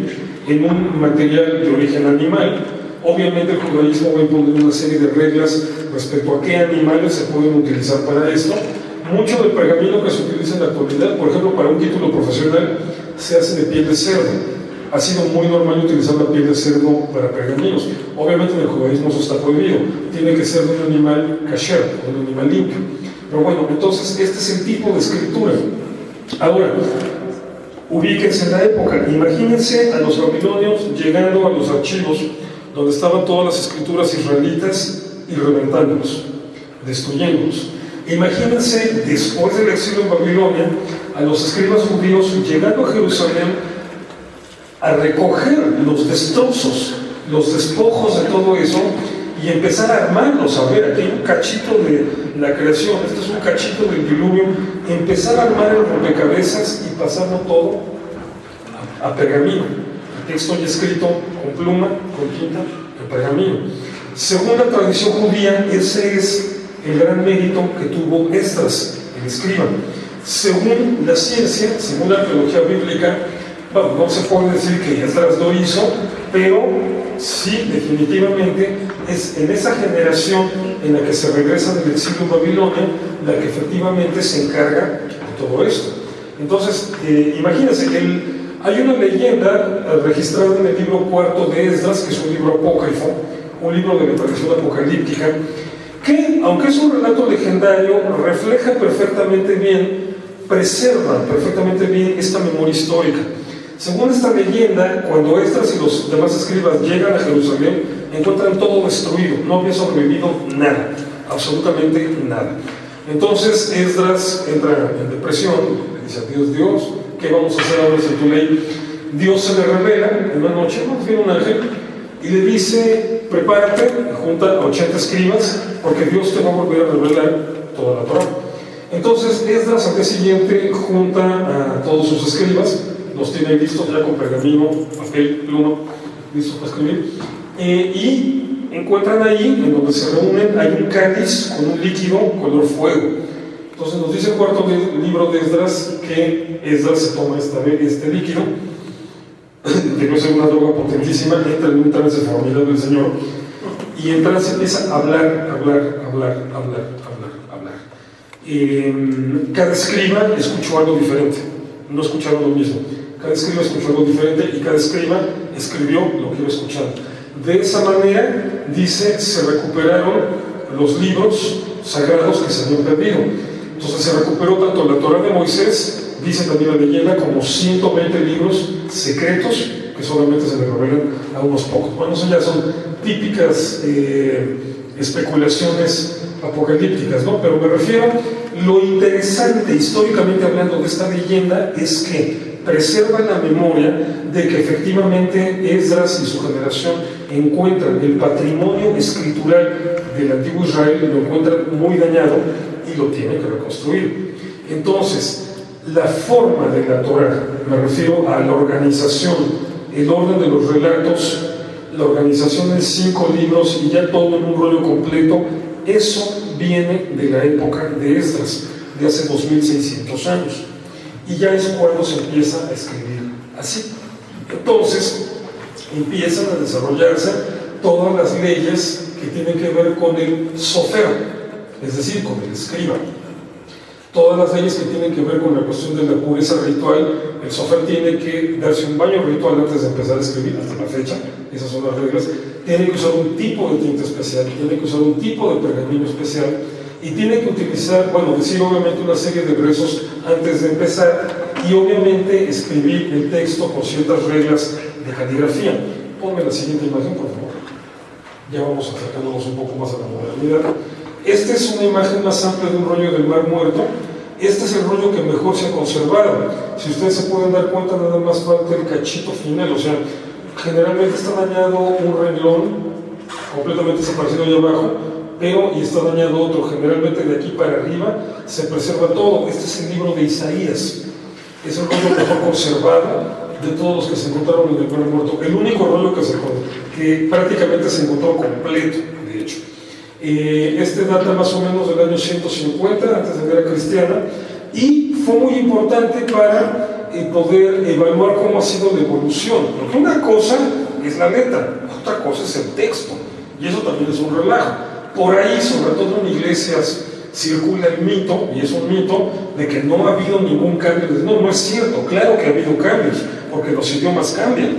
en un material de origen animal. Obviamente el judaísmo va a imponer una serie de reglas respecto a qué animales se pueden utilizar para esto. Mucho del pergamino que se utiliza en la actualidad, por ejemplo, para un título profesional, se hace de piel de cerdo. Ha sido muy normal utilizar la piel de cerdo para pergaminos. Obviamente en el judaísmo eso está prohibido. Tiene que ser de un animal kasher, de un animal limpio. Pero bueno, entonces este es el tipo de escritura. Ahora, ubíquense en la época. Imagínense a los babilonios llegando a los archivos donde estaban todas las escrituras israelitas y reventándolos, destruyéndolos. Imagínense, después del exilio en Babilonia, a los escribas judíos llegando a Jerusalén a recoger los destrozos, los despojos de todo eso, y empezar a armarlos. A ver, aquí hay un cachito de la creación, este es un cachito del diluvio, empezar a armar el rompecabezas y pasarlo todo a pergamino. El texto ya escrito con pluma, con tinta, en pergamino. Según la tradición judía, ese es el gran mérito que tuvo Esdras, el escriba. Según la ciencia, según la arqueología bíblica, bueno, no se puede decir que Esdras lo hizo, pero sí, definitivamente, es en esa generación en la que se regresa del exilio en Babilonia, la que efectivamente se encarga de todo esto. Entonces, imagínense, hay una leyenda registrada en el libro cuarto de Esdras, que es un libro apócrifo, un libro de la tradición apocalíptica, que, aunque es un relato legendario, refleja perfectamente bien, preserva perfectamente bien esta memoria histórica. Según esta leyenda, cuando Esdras y los demás escribas llegan a Jerusalén, encuentran todo destruido, no había sobrevivido nada, absolutamente nada. Entonces Esdras entra en depresión, le dice a Dios, ¿qué vamos a hacer ahora sin tu ley? Dios se le revela en una noche, viene un ángel, y le dice, prepárate, junta a 80 escribas, porque Dios te va a volver a revelar toda la Torá. Entonces Esdras al día siguiente junta a todos sus escribas, los tiene listos ya con pergamino, papel, pluma, listos para escribir, y encuentran ahí, en donde se reúnen, hay un cáliz con un líquido color fuego. Entonces nos dice el cuarto libro de Esdras que Esdras se toma este líquido, debe ser una droga potentísima, entra en un trance familiar del Señor, y en trance empieza a hablar. Cada escriba escuchó algo diferente, no escucharon lo mismo. Cada escriba escuchó algo diferente y cada escriba escribió lo que iba escuchando. De esa manera, dice, se recuperaron los libros sagrados que se habían perdido. Entonces se recuperó tanto la Torá de Moisés, dice también la leyenda, como 120 libros secretos que solamente se le revelan a unos pocos. Bueno, eso ya son típicas especulaciones apocalípticas, ¿no? Pero me refiero, lo interesante históricamente hablando de esta leyenda es que preserva la memoria de que efectivamente Esdras y su generación encuentran el patrimonio escritural del antiguo Israel, lo encuentran muy dañado y lo tienen que reconstruir. Entonces, la forma de la Torá, me refiero a la organización, el orden de los relatos, la organización en 5 libros y ya todo en un rollo completo, eso viene de la época de Esdras, de hace 2600 años. Y ya es cuando se empieza a escribir así. Entonces, empiezan a desarrollarse todas las leyes que tienen que ver con el sofer, es decir, con el escriba. Todas las leyes que tienen que ver con la cuestión de la pureza ritual, el sofer tiene que darse un baño ritual antes de empezar a escribir, hasta la fecha, esas son las reglas. Tiene que usar un tipo de tinta especial, tiene que usar un tipo de pergamino especial, y tiene que utilizar, bueno, decir obviamente una serie de versos antes de empezar, y obviamente escribir el texto con ciertas reglas de caligrafía. Ponme la siguiente imagen, por favor. Ya vamos acercándonos un poco más a la modernidad. Esta es una imagen más amplia de un rollo del Mar Muerto. Este es el rollo que mejor se ha conservado. Si ustedes se pueden dar cuenta, nada más falta el cachito final, o sea, generalmente está dañado un renglón, completamente desaparecido allá abajo, pero y está dañado otro. Generalmente de aquí para arriba se preserva todo. Este es el libro de Isaías, es el rollo mejor conservado de todos los que se encontraron en el Mar Muerto, el único rollo que prácticamente se encontró completo, de hecho. Este data más o menos del año 150 antes de la era cristiana, y fue muy importante para poder evaluar cómo ha sido la evolución, porque una cosa es la letra, otra cosa es el texto, y eso también es un relajo. Por ahí, sobre todo en iglesias, circula el mito, y es un mito, de que no ha habido ningún cambio. No es cierto, claro que ha habido cambios, porque los idiomas cambian.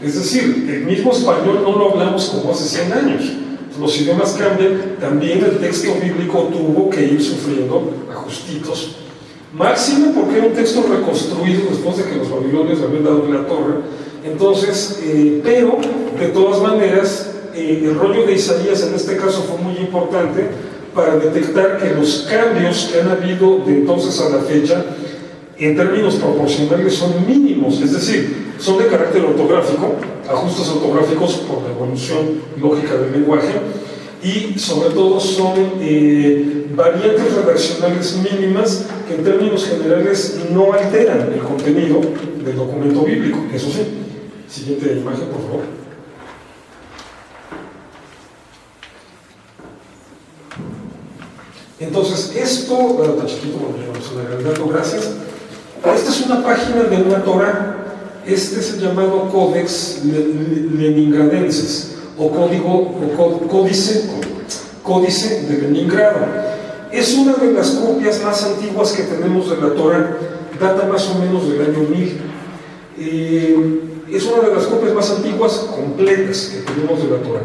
Es decir, el mismo español no lo hablamos como hace 100 años. Los idiomas cambian, también el texto bíblico tuvo que ir sufriendo ajustitos. Máximo porque era un texto reconstruido después de que los babilonios habían dado en la torre. Entonces, pero de todas maneras, el rollo de Isaías en este caso fue muy importante para detectar que los cambios que han habido de entonces a la fecha, en términos proporcionales, son mínimos, es decir, son de carácter ortográfico, ajustes ortográficos por la evolución lógica del lenguaje, y sobre todo son variantes redaccionales mínimas que en términos generales no alteran el contenido del documento bíblico. Eso sí. Siguiente imagen, por favor. Entonces, esto, bueno, está chiquito, bueno, vamos a ver el dato, gracias. Esta es una página de una Torá. Este es el llamado Codex Leningradensis, o Códice de Leningrado. Es una de las copias más antiguas que tenemos de la Torá, data más o menos del año 1000. Es una de las copias más antiguas completas que tenemos de la Torá.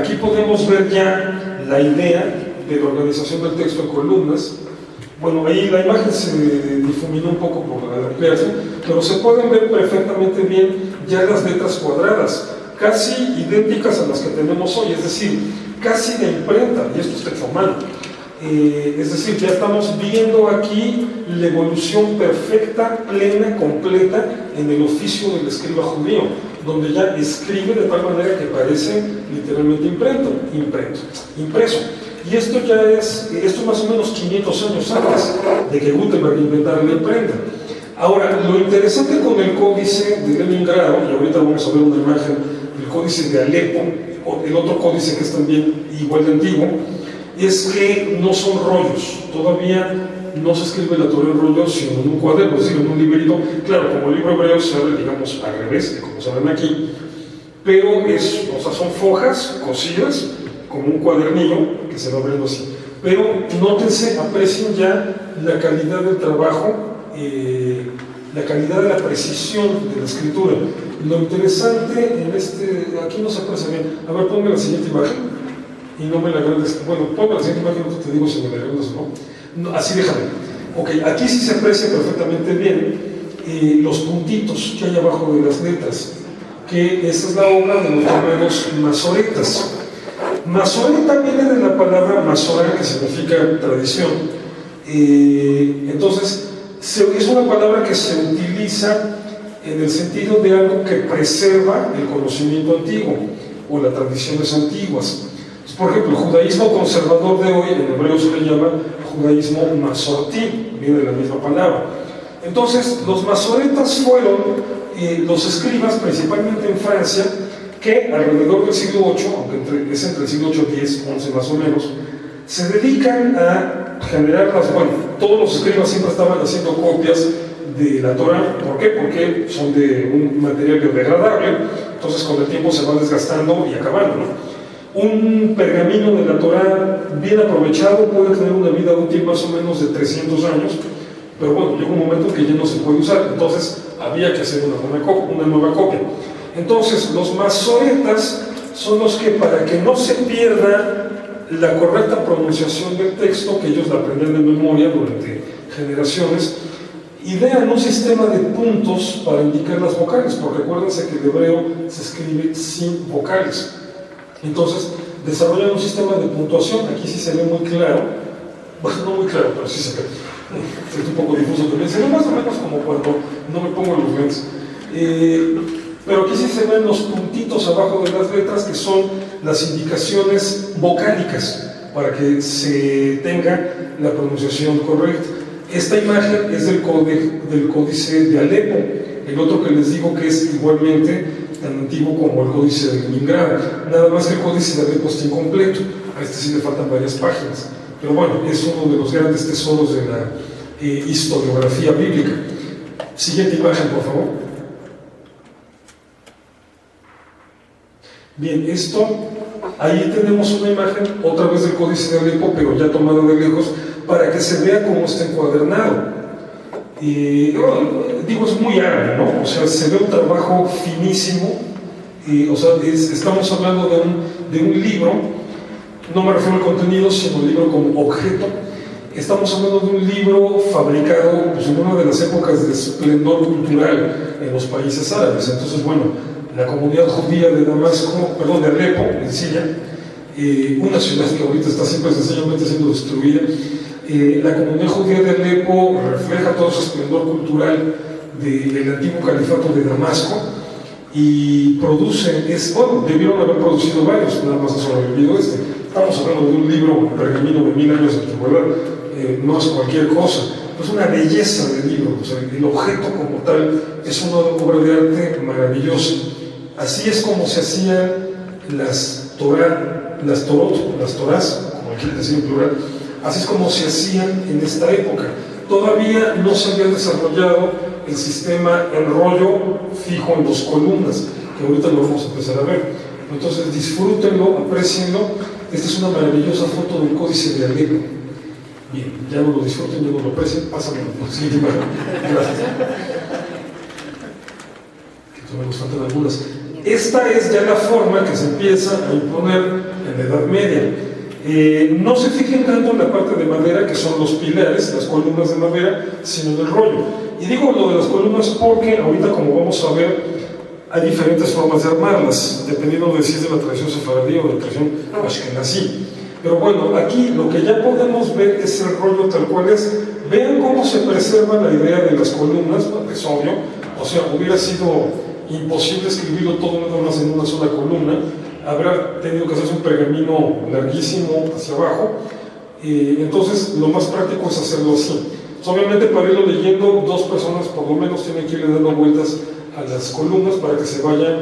Aquí podemos ver ya la idea de la organización del texto en columnas. Bueno, ahí la imagen se difuminó un poco por la ampliación, pero se pueden ver perfectamente bien ya las letras cuadradas, casi idénticas a las que tenemos hoy, es decir, casi de imprenta, y esto está hecho a mano. Es decir, ya estamos viendo aquí la evolución perfecta, plena, completa en el oficio del escriba judío, donde ya escribe de tal manera que parece literalmente impreso. Y esto es más o menos 500 años antes de que Gutenberg inventara la imprenta. Ahora, lo interesante con el códice de Leningrado, y ahorita vamos a ver una imagen del códice de Alepo, el otro códice que es también igual de antiguo, es que no son rollos. Todavía no se escribe la Torá en rollos, sino en un cuaderno, es decir, en un librito. Claro, como el libro hebreo se abre, digamos, al revés, como se ven aquí, pero son fojas cosidas, como un cuadernillo que se va abriendo así. Pero nótense, aprecien ya la calidad del trabajo, la calidad de la precisión de la escritura. Lo interesante en aquí no se aprecia bien. A ver, ponme la siguiente imagen y no me la agrandes. Bueno, ponme la siguiente imagen, no te digo si me la agrandes o no. Así déjame. Ok, aquí sí se aprecia perfectamente bien los puntitos que hay abajo de las letras, que esa es la obra de los llamados masoretas. Masoreta viene de la palabra masora, que significa tradición. Entonces, es una palabra que se utiliza en el sentido de algo que preserva el conocimiento antiguo o las tradiciones antiguas. Por ejemplo, el judaísmo conservador de hoy, en hebreo se le llama judaísmo masortí, viene de la misma palabra. Entonces, los masoretas fueron los escribas, principalmente en Francia, que alrededor del siglo VIII, aunque es entre el siglo VIII y X, 11 más o menos, se dedican a generar todos los escribas siempre estaban haciendo copias de la Torá. ¿Por qué? Porque son de un material biodegradable, entonces con el tiempo se van desgastando y acabando, ¿no? Un pergamino de la Torá bien aprovechado puede tener una vida útil más o menos de 300 años, pero bueno, llega un momento en que ya no se puede usar, entonces había que hacer una nueva copia. Entonces, los masoretas son los que, para que no se pierda la correcta pronunciación del texto, que ellos la aprenden de memoria durante generaciones, idean un sistema de puntos para indicar las vocales, porque acuérdense que el hebreo se escribe sin vocales. Entonces, desarrollan un sistema de puntuación. Aquí sí se ve muy claro, bueno, no muy claro, pero sí se ve. Es un poco difuso también, se ve más o menos como cuando no me pongo los lentes. Pero aquí sí se ven los puntitos abajo de las letras, que son las indicaciones vocálicas para que se tenga la pronunciación correcta. Esta imagen es del códice de Alepo, el otro que les digo que es igualmente tan antiguo como el códice de Leningrado, nada más que el códice de Alepo está incompleto, a este sí le faltan varias páginas, pero bueno, es uno de los grandes tesoros de la historiografía bíblica. Siguiente imagen, por favor. Bien, ahí tenemos una imagen otra vez del códice de Alepo, pero ya tomado de lejos, para que se vea cómo está encuadernado. Digo, es muy árabe, ¿no? O sea, se ve un trabajo finísimo, o sea, estamos hablando de un libro, no me refiero al contenido, sino al libro como objeto. Estamos hablando de un libro fabricado pues, en una de las épocas de esplendor cultural en los países árabes. Entonces, bueno, la comunidad judía de de Alepo, en Siria, una ciudad que ahorita está siempre sencillamente siendo destruida, la comunidad judía de Alepo refleja todo ese esplendor cultural del antiguo califato de Damasco y debieron haber producido varios, nada más ha sobrevivido este. Estamos hablando de un libro, un pergamino de 1000 años de antigüedad, no es cualquier cosa, es una belleza de libro, o sea, el objeto como tal es una obra de arte maravillosa. Así es como se hacían las torás, como quieren decir en plural, así es como se hacían en esta época. todavía no se había desarrollado el sistema en rollo fijo en 2 columnas, que ahorita lo vamos a empezar a ver. Entonces disfrútenlo, aprecienlo. Esta es una maravillosa foto del Códice de Alepo. Bien, ya no lo disfruten, ya no lo aprecien, pásame la siguiente imagen. Gracias. Que todavía nos faltan algunas. Esta es ya la forma que se empieza a imponer en la Edad Media. No se fijen tanto en la parte de madera, que son los pilares, las columnas de madera, sino en el rollo. Y digo lo de las columnas porque ahorita, como vamos a ver, hay diferentes formas de armarlas, dependiendo de si es de la tradición sefaradí o de la tradición ashkenazí. Pero bueno, aquí lo que ya podemos ver es el rollo tal cual es. Vean cómo se preserva la idea de las columnas, es obvio. O sea, hubiera sido imposible escribirlo todo nada más en una sola columna. Habrá tenido que hacerse un pergamino larguísimo hacia abajo. Entonces, lo más práctico es hacerlo así. Obviamente, para irlo leyendo, 2 personas por lo menos tienen que ir dando vueltas a las columnas para que se vayan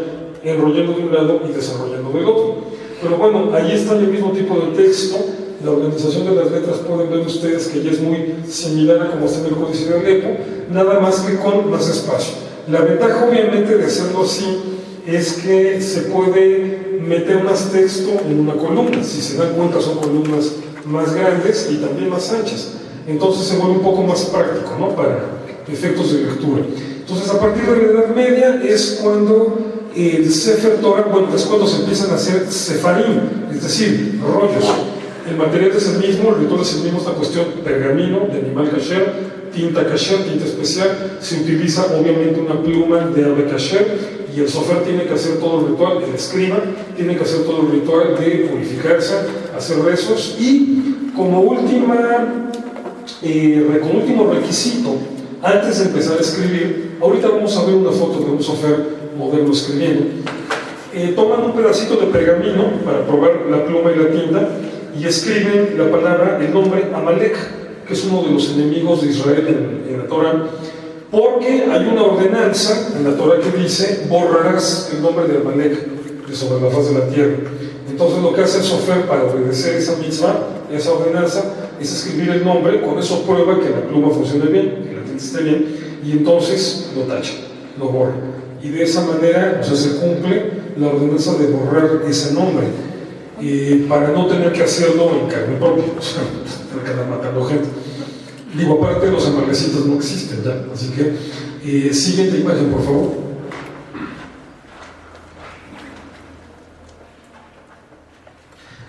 enrollando de un lado y desarrollando del otro. Pero bueno, ahí está el mismo tipo de texto. La organización de las letras pueden ver ustedes que ya es muy similar a como está en el Códice de Alepo, nada más que con más espacio. La ventaja obviamente de hacerlo así es que se puede meter más texto en una columna. Si se dan cuenta, son columnas más grandes y también más anchas. Entonces se vuelve un poco más práctico, ¿no?, para efectos de lectura. Entonces, a partir de la Edad Media es cuando el Sefer Torah, bueno, es cuando se empiezan a hacer sefarim, es decir, rollos. El material es el mismo, el ritual es el mismo, esta cuestión: pergamino de animal kasher, tinta especial. Se utiliza obviamente una pluma de ave kasher, y el sofer tiene que hacer todo el ritual, el escriba tiene que hacer todo el ritual de purificarse, hacer rezos, y como último requisito, antes de empezar a escribir, ahorita vamos a ver una foto de un sofer moderno escribiendo, toman un pedacito de pergamino para probar la pluma y la tinta y escriben la palabra, el nombre Amalek, que es uno de los enemigos de Israel en la Torah, porque hay una ordenanza en la Torah que dice: borrarás el nombre de Amalek de sobre la faz de la tierra. Entonces lo que hace el sofer para obedecer esa mitzvah, esa ordenanza, es escribir el nombre. Con eso prueba que la pluma funcione bien, que la tinta esté bien, y entonces lo tacha, lo borra. Y de esa manera, o sea, se cumple la ordenanza de borrar ese nombre, para no tener que hacerlo en carne propia, o sea, tener que andar matando gente. Digo, aparte, los amalecitas no existen ya, así que siguiente imagen, por favor.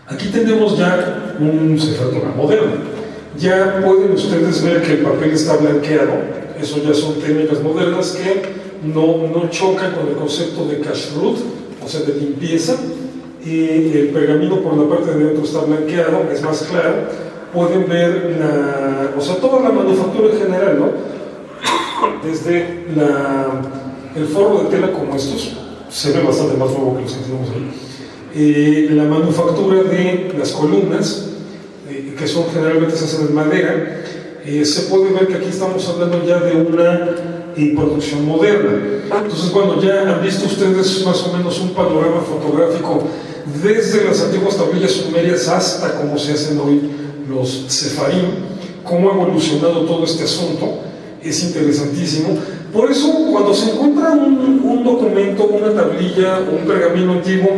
Aquí tenemos ya un Sefer Torah moderno. Ya pueden ustedes ver que el papel está blanqueado. Eso ya son técnicas modernas que no chocan con el concepto de kashrut, o sea, de limpieza. Y el pergamino por la parte de dentro está blanqueado, es más claro. Pueden ver toda la manufactura en general, ¿no? Desde el forro de tela como estos, se ve bastante más nuevo que los que tenemos ahí. La manufactura de las columnas, que son generalmente se hacen en madera, se puede ver que aquí estamos hablando ya de una producción moderna. Entonces, bueno, ya han visto ustedes más o menos un panorama fotográfico desde las antiguas tablillas sumerias hasta cómo se hacen hoy los sefarim, cómo ha evolucionado todo este asunto. Es interesantísimo. Por eso, cuando se encuentra un documento, una tablilla, un pergamino antiguo,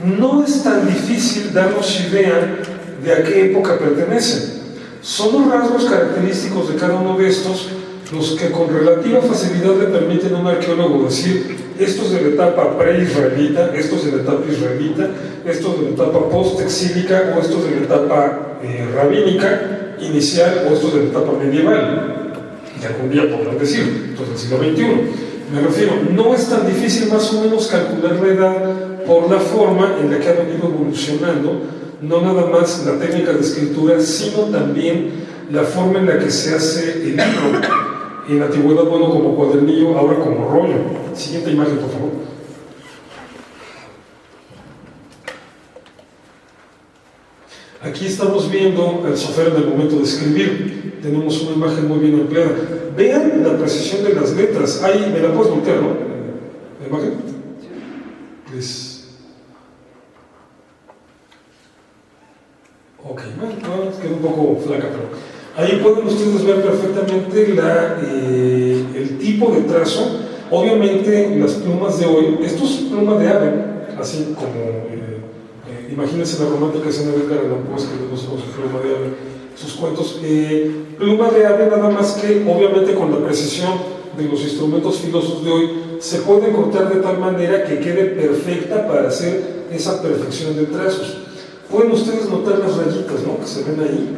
no es tan difícil darnos idea de a qué época pertenecen. Son los rasgos característicos de cada uno de estos los que con relativa facilidad le permiten a un arqueólogo decir: esto es de la etapa pre-israelita, esto es de la etapa israelita, esto es de la etapa post-exílica, o esto es de la etapa rabínica inicial, o esto es de la etapa medieval. Y algún día podrán decir, esto es del siglo XXI. Me refiero, no es tan difícil más o menos calcular la edad por la forma en la que ha venido evolucionando, no nada más la técnica de escritura, sino también la forma en la que se hace el libro. En la antigüedad, bueno, como cuadernillo, ahora como rollo. Siguiente imagen, por favor. Aquí estamos viendo al sofer en el momento de escribir. Tenemos una imagen muy bien empleada. Vean la precisión de las letras. Ahí, me la puedes voltear, ¿no? La imagen. Ok, bueno, queda un poco flaca, pero Ahí pueden ustedes ver perfectamente el tipo de trazo. Obviamente las plumas de hoy, esto es pluma de ave, así como, imagínense la romántica escena de Edgar Allan Poe escribiendo su pluma de ave, sus cuentos. Pluma de ave nada más que, obviamente con la precisión de los instrumentos filosos de hoy, se puede cortar de tal manera que quede perfecta para hacer esa perfección de trazos. Pueden ustedes notar las rayitas, ¿no?, que se ven ahí,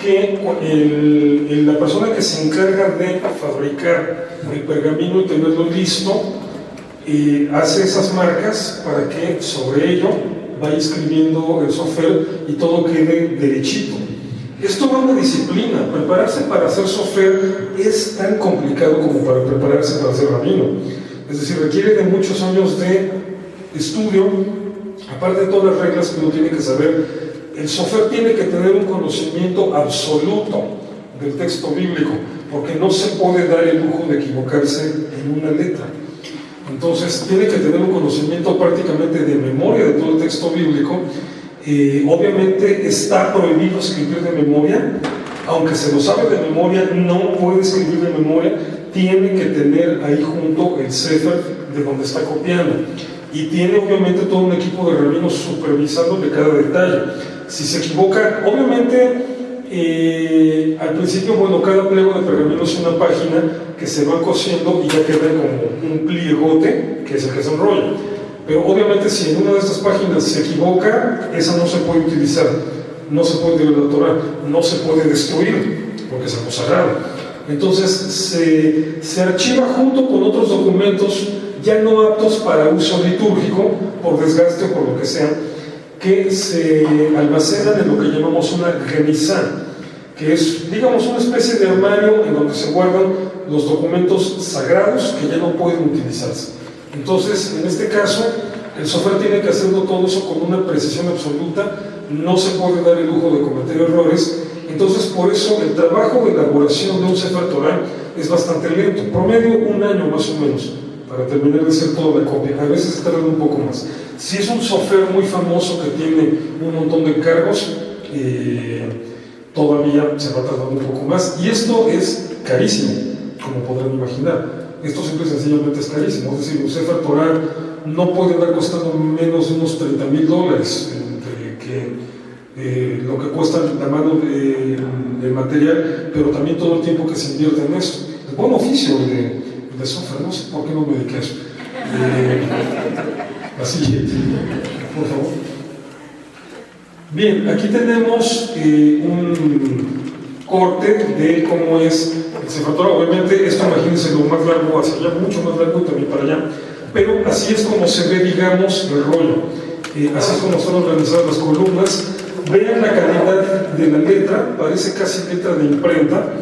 que la persona que se encarga de fabricar el pergamino y tenerlo listo, hace esas marcas para que sobre ello vaya escribiendo el sofer y todo quede derechito. Esto va a una disciplina. Prepararse para hacer sofer es tan complicado como para prepararse para hacer rabino. Es decir, requiere de muchos años de estudio, aparte de todas las reglas que uno tiene que saber. El sofer tiene que tener un conocimiento absoluto del texto bíblico, porque no se puede dar el lujo de equivocarse en una letra. Entonces tiene que tener un conocimiento prácticamente de memoria de todo el texto bíblico. Obviamente está prohibido escribir de memoria, aunque se lo sabe de memoria, no puede escribir de memoria, tiene que tener ahí junto el sefer de donde está copiando. Y tiene obviamente todo un equipo de rabinos supervisándole cada detalle. Si se equivoca, obviamente al principio, bueno, cada pliego de pergamino es una página que se va cosiendo y ya queda como un pliegote que es el que se enrolla. Pero obviamente si en una de estas páginas se equivoca, esa no se puede utilizar, no se puede delatorar, no se puede destruir, porque es algo sagrado. Entonces se archiva junto con otros documentos ya no aptos para uso litúrgico, por desgaste o por lo que sea, que se almacenan en lo que llamamos una remisá, que es, digamos, una especie de armario en donde se guardan los documentos sagrados que ya no pueden utilizarse. Entonces, en este caso, el sofer tiene que hacerlo todo eso con una precisión absoluta, no se puede dar el lujo de cometer errores. Entonces, por eso el trabajo de elaboración de un Sefer Torah es bastante lento, promedio 1 año más o menos, para terminar de hacer toda la copia. A veces se tarda un poco más. Si es un sofer muy famoso que tiene un montón de encargos, todavía se va a tardar un poco más. Y esto es carísimo, como podrán imaginar. Esto simple y sencillamente es carísimo. Es decir, un Sefer Torah no puede andar costando menos de unos $30,000, lo que cuesta la mano del material, pero también todo el tiempo que se invierte en esto. El buen oficio de software, no sé por qué no me dediqué a eso. Así, por favor. Bien, aquí tenemos un corte de cómo es el Sefer Torah. Obviamente, esto imagínense lo más largo hacia allá, mucho más largo también para allá, pero así es como se ve, digamos, el rollo. Así es como son organizadas las columnas. Vean la calidad de la letra, parece casi letra de imprenta.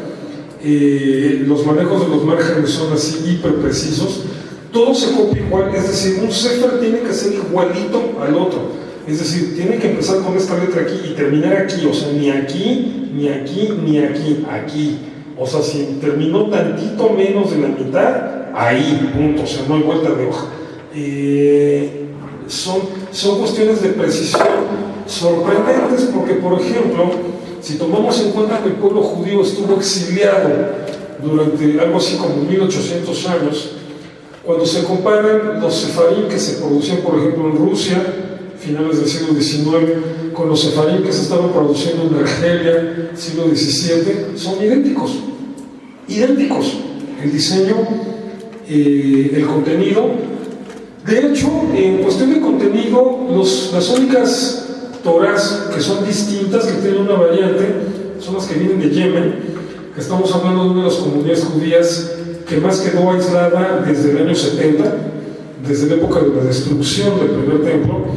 Los manejos de los márgenes son así hiper precisos. Todo se copia igual, es decir, un sefer tiene que ser igualito al otro. Es decir, tiene que empezar con esta letra aquí y terminar aquí, o sea, ni aquí, ni aquí, ni aquí, aquí. O sea, si terminó tantito menos de la mitad, ahí, punto, o sea, no hay vuelta de hoja. Son cuestiones de precisión sorprendentes, porque, por ejemplo, si tomamos en cuenta que el pueblo judío estuvo exiliado durante algo así como 1800 años, cuando se comparan los sefarim que se producían, por ejemplo, en Rusia, finales del siglo XIX, con los sefarim que se estaban produciendo en Argelia, siglo XVII, son idénticos. Idénticos. El diseño, el contenido. De hecho, en cuestión de contenido, las únicas Torás que son distintas, que tienen una variante, son las que vienen de Yemen, que estamos hablando de una de las comunidades judías que más quedó aislada desde el año 70, desde la época de la destrucción del primer templo,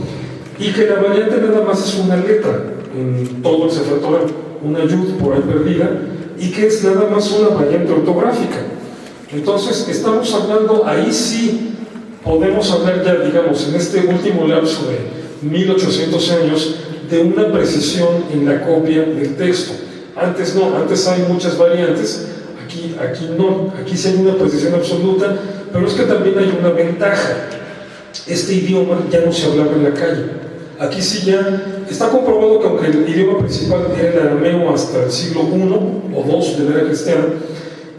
y que la variante nada más es una letra en todo el Sefer Torah, una yud por ahí perdida, y que es nada más una variante ortográfica. Entonces, estamos hablando, ahí sí podemos hablar ya, digamos, en este último lapso de 1800 años, de una precisión en la copia del texto. Antes no, antes hay muchas variantes, aquí no, aquí sí hay una precisión absoluta, pero es que también hay una ventaja. Este idioma ya no se hablaba en la calle. Aquí sí ya está comprobado que aunque el idioma principal era el arameo hasta el siglo I o II de la era cristiana,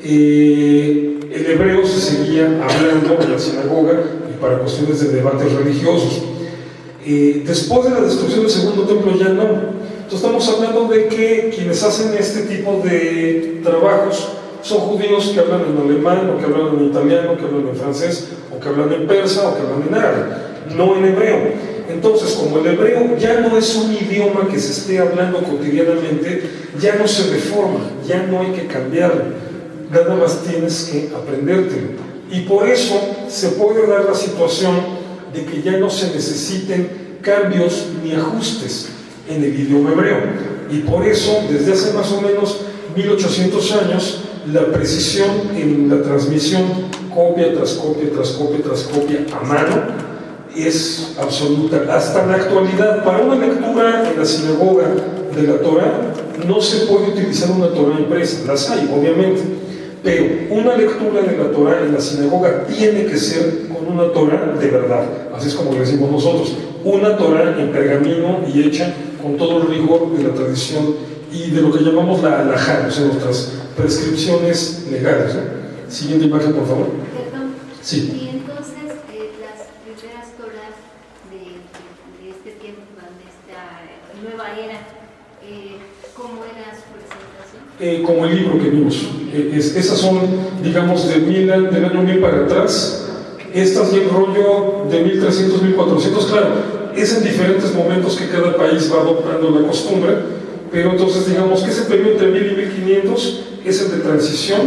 el hebreo se seguía hablando en la sinagoga y para cuestiones de debates religiosos. Después de la destrucción del segundo templo ya no. Entonces estamos hablando de que quienes hacen este tipo de trabajos son judíos que hablan en alemán, o que hablan en italiano, que hablan en francés, o que hablan en persa, o que hablan en árabe, no en hebreo. Entonces, como el hebreo ya no es un idioma que se esté hablando cotidianamente, ya no se deforma, ya no hay que cambiarlo, nada más tienes que aprendértelo. Y por eso se puede dar la situación de que ya no se necesiten cambios ni ajustes en el idioma hebreo. Y por eso, desde hace más o menos 1800 años, la precisión en la transmisión copia tras copia, tras copia, tras copia a mano es absoluta. Hasta la actualidad, para una lectura en la sinagoga de la Torah, no se puede utilizar una Torah impresa. Las hay, obviamente, pero una lectura de la Torah en la sinagoga tiene que ser con una Torah de verdad. Así es como le decimos nosotros, una Torah en pergamino y hecha con todo el rigor de la tradición y de lo que llamamos la halajá, o sea, nuestras prescripciones legales, ¿no? Siguiente imagen, por favor. Perdón. Sí. Y entonces, las primeras Torahs de este tiempo, de esta nueva era, ¿cómo era su presentación? Como el libro que vimos. Esas son, digamos, del año 1000 para atrás. Estas y el rollo de 1300, 1400, claro, es en diferentes momentos que cada país va adoptando la costumbre, pero entonces digamos que ese periodo entre 1000 y 1500 es el de transición,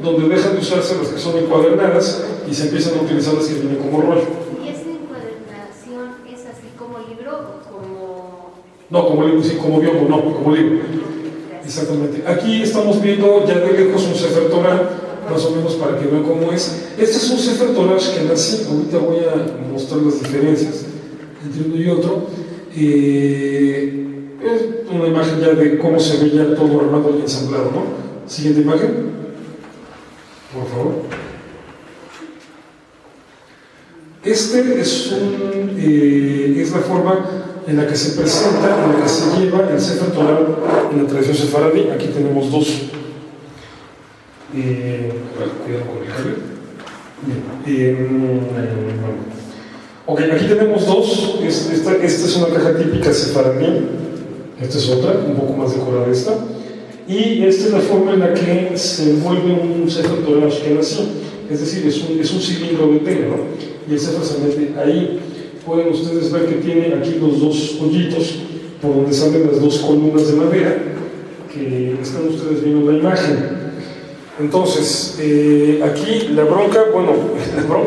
donde dejan de usarse las que son encuadernadas y se empiezan a utilizar las que vienen como rollo. ¿Y esa encuadernación es así como libro o como...? No, como libro, sí, como biombo, no, como libro. Exactamente. Aquí estamos viendo ya de lejos un Sefer Torah, más o menos para que vean cómo es. Este es un Sefer Torah Ashkenazi. Ahorita voy a mostrar las diferencias entre uno y otro. Es una imagen ya de cómo se ve ya todo armado y ensamblado, ¿no? Siguiente imagen, por favor. Este es la forma en la que se presenta, en la que se lleva el Sefer Torah en la tradición sefaradí. Aquí tenemos dos. Cuidado con el cable. Ok, aquí tenemos dos. Esta es una caja típica sefaradí. Esta es otra, un poco más decorada esta. Y esta es la forma en la que se envuelve un Sefer Torah Ashkenazi. Es decir, es un cilindro de tela, ¿no? Y el Sefer se mete ahí. Pueden ustedes ver que tiene aquí los dos hoyitos por donde salen las dos columnas de madera que están ustedes viendo en la imagen. Entonces, aquí la bronca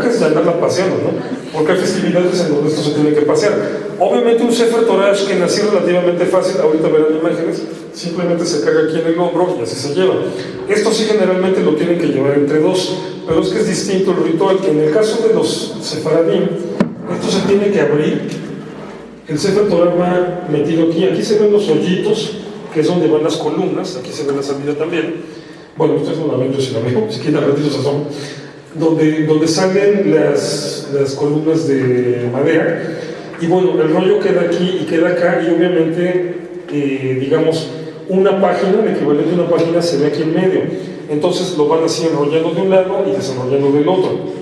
es andarla paseando, ¿no? Porque hay festividades en donde esto se tiene que pasear. Obviamente un Sefer Torah que nació relativamente fácil, ahorita verán imágenes, simplemente se carga aquí en el hombro y así se lleva. Esto sí generalmente lo tienen que llevar entre dos, pero es que es distinto el ritual, que en el caso de los sefaradim, esto se tiene que abrir, el Sefer Torah va metido aquí se ven los hoyitos, que es donde van las columnas, aquí se ve la salida también. Bueno, ustedes no la ven, yo sí la veo, si quieren ratitos se asoman, donde salen las columnas de madera, y bueno, el rollo queda aquí y queda acá, y obviamente, digamos, una página, el equivalente a una página se ve aquí en medio, entonces lo van así enrollando de un lado y desenrollando del otro,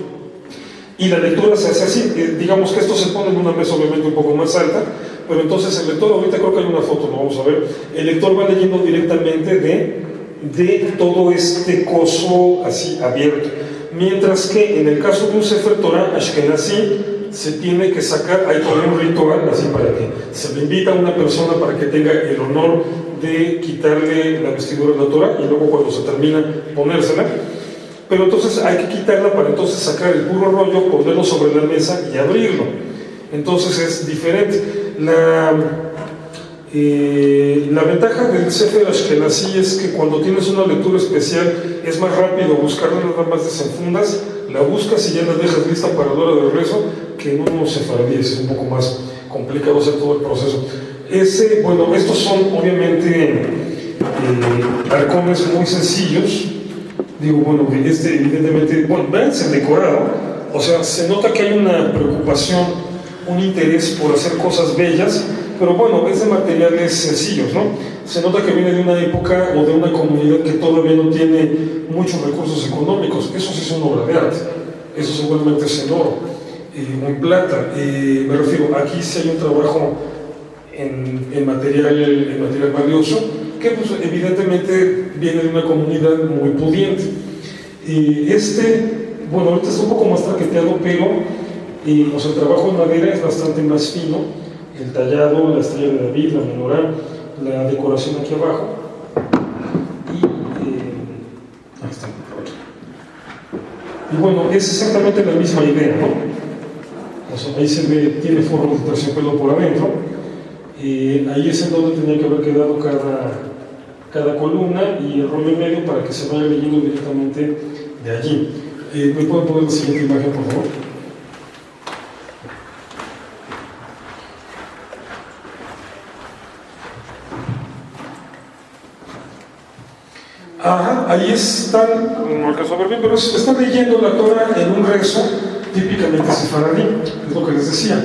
y la lectura se hace así, digamos que esto se pone en una mesa obviamente un poco más alta, pero entonces el lector, ahorita creo que hay una foto, lo vamos a ver, el lector va leyendo directamente de todo este coso así abierto, mientras que en el caso de un Sefer Torah Ashkenazi se tiene que sacar, hay todo un ritual así para que se le invita a una persona para que tenga el honor de quitarle la vestidura de la Torah y luego cuando se termina ponérsela, pero entonces hay que quitarla para entonces sacar el puro rollo, ponerlo sobre la mesa y abrirlo. Entonces es diferente. La ventaja del Sefer Ashkenazi es que cuando tienes una lectura especial es más rápido buscarla, nada más desenfundas, la buscas y ya la dejas lista para la hora del rezo, que en unos sefaradíes es un poco más complicado hacer todo el proceso. Bueno, estos son obviamente arcones muy sencillos. Digo, bueno, evidentemente, bueno, véanse el decorado, o sea, se nota que hay una preocupación un interés por hacer cosas bellas, pero bueno, es de materiales sencillos, ¿no? Se nota que viene de una época o de una comunidad que todavía no tiene muchos recursos económicos. Eso sí es una obra de arte, eso seguramente es en oro o en plata. Me refiero, aquí sí hay un trabajo en material valioso, que pues, evidentemente viene de una comunidad muy pudiente. Bueno, ahorita está un poco más traqueteado, pero o sea, el trabajo en madera es bastante más fino, el tallado, la estrella de David, la menorá, la decoración aquí abajo, y ahí está. Y bueno, es exactamente la misma idea, ¿no? O sea, ahí se ve, tiene forma de terciopelo por adentro, ahí es en donde tenía que haber quedado cada columna y el rollo en medio para que se vaya leyendo directamente de allí. ¿Me pueden poner la siguiente imagen, por favor? Ajá, ahí están, no alcanzo a ver bien, pero están leyendo la Torah en un rezo típicamente sefaradí, es lo que les decía.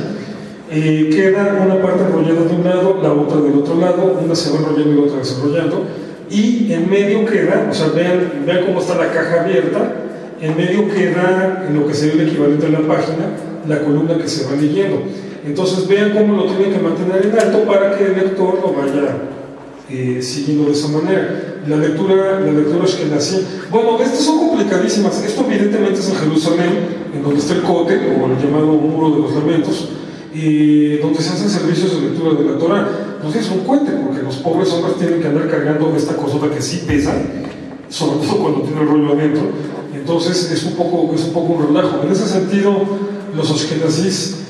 Queda una parte enrollada de un lado, la otra del otro lado, una se va enrollando y la otra desenrollando, y en medio queda, o sea, vean cómo está la caja abierta, en medio queda en lo que sería el equivalente a la página, la columna que se va leyendo. Entonces vean cómo lo tienen que mantener en alto para que el lector lo vaya siguiendo de esa manera. La lectura es que nací. Bueno, estas son complicadísimas. Esto evidentemente es en Jerusalén, en donde está el Kotel, o el llamado Muro de los Lamentos, donde se hacen servicios de lectura de la Torah. Pues es un cuente, porque los pobres hombres tienen que andar cargando esta cosota que sí pesa, sobre todo cuando tiene el rollo adentro. Entonces es un poco un relajo. En ese sentido, los ashkenazís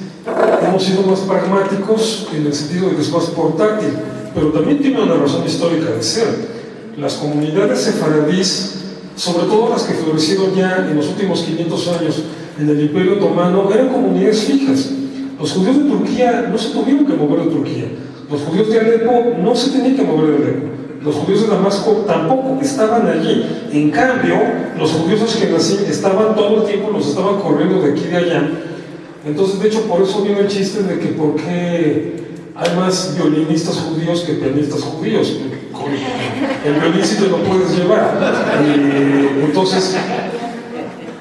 hemos sido más pragmáticos en el sentido de que es más portátil, pero también tiene una razón histórica de ser. Las comunidades sefaradís, sobre todo las que florecieron ya en los últimos 500 años en el Imperio Otomano, eran comunidades fijas. Los judíos de Turquía no se tuvieron que mover de Turquía, los judíos de Alepo no se tenían que mover de Alepo, los judíos de Damasco tampoco, estaban allí. En cambio, los judíos ashkenazí estaban todo el tiempo, los estaban corriendo de aquí y de allá. Entonces, de hecho, por eso viene el chiste de que por qué hay más violinistas judíos que pianistas judíos. El violín sí te lo puedes llevar. Entonces,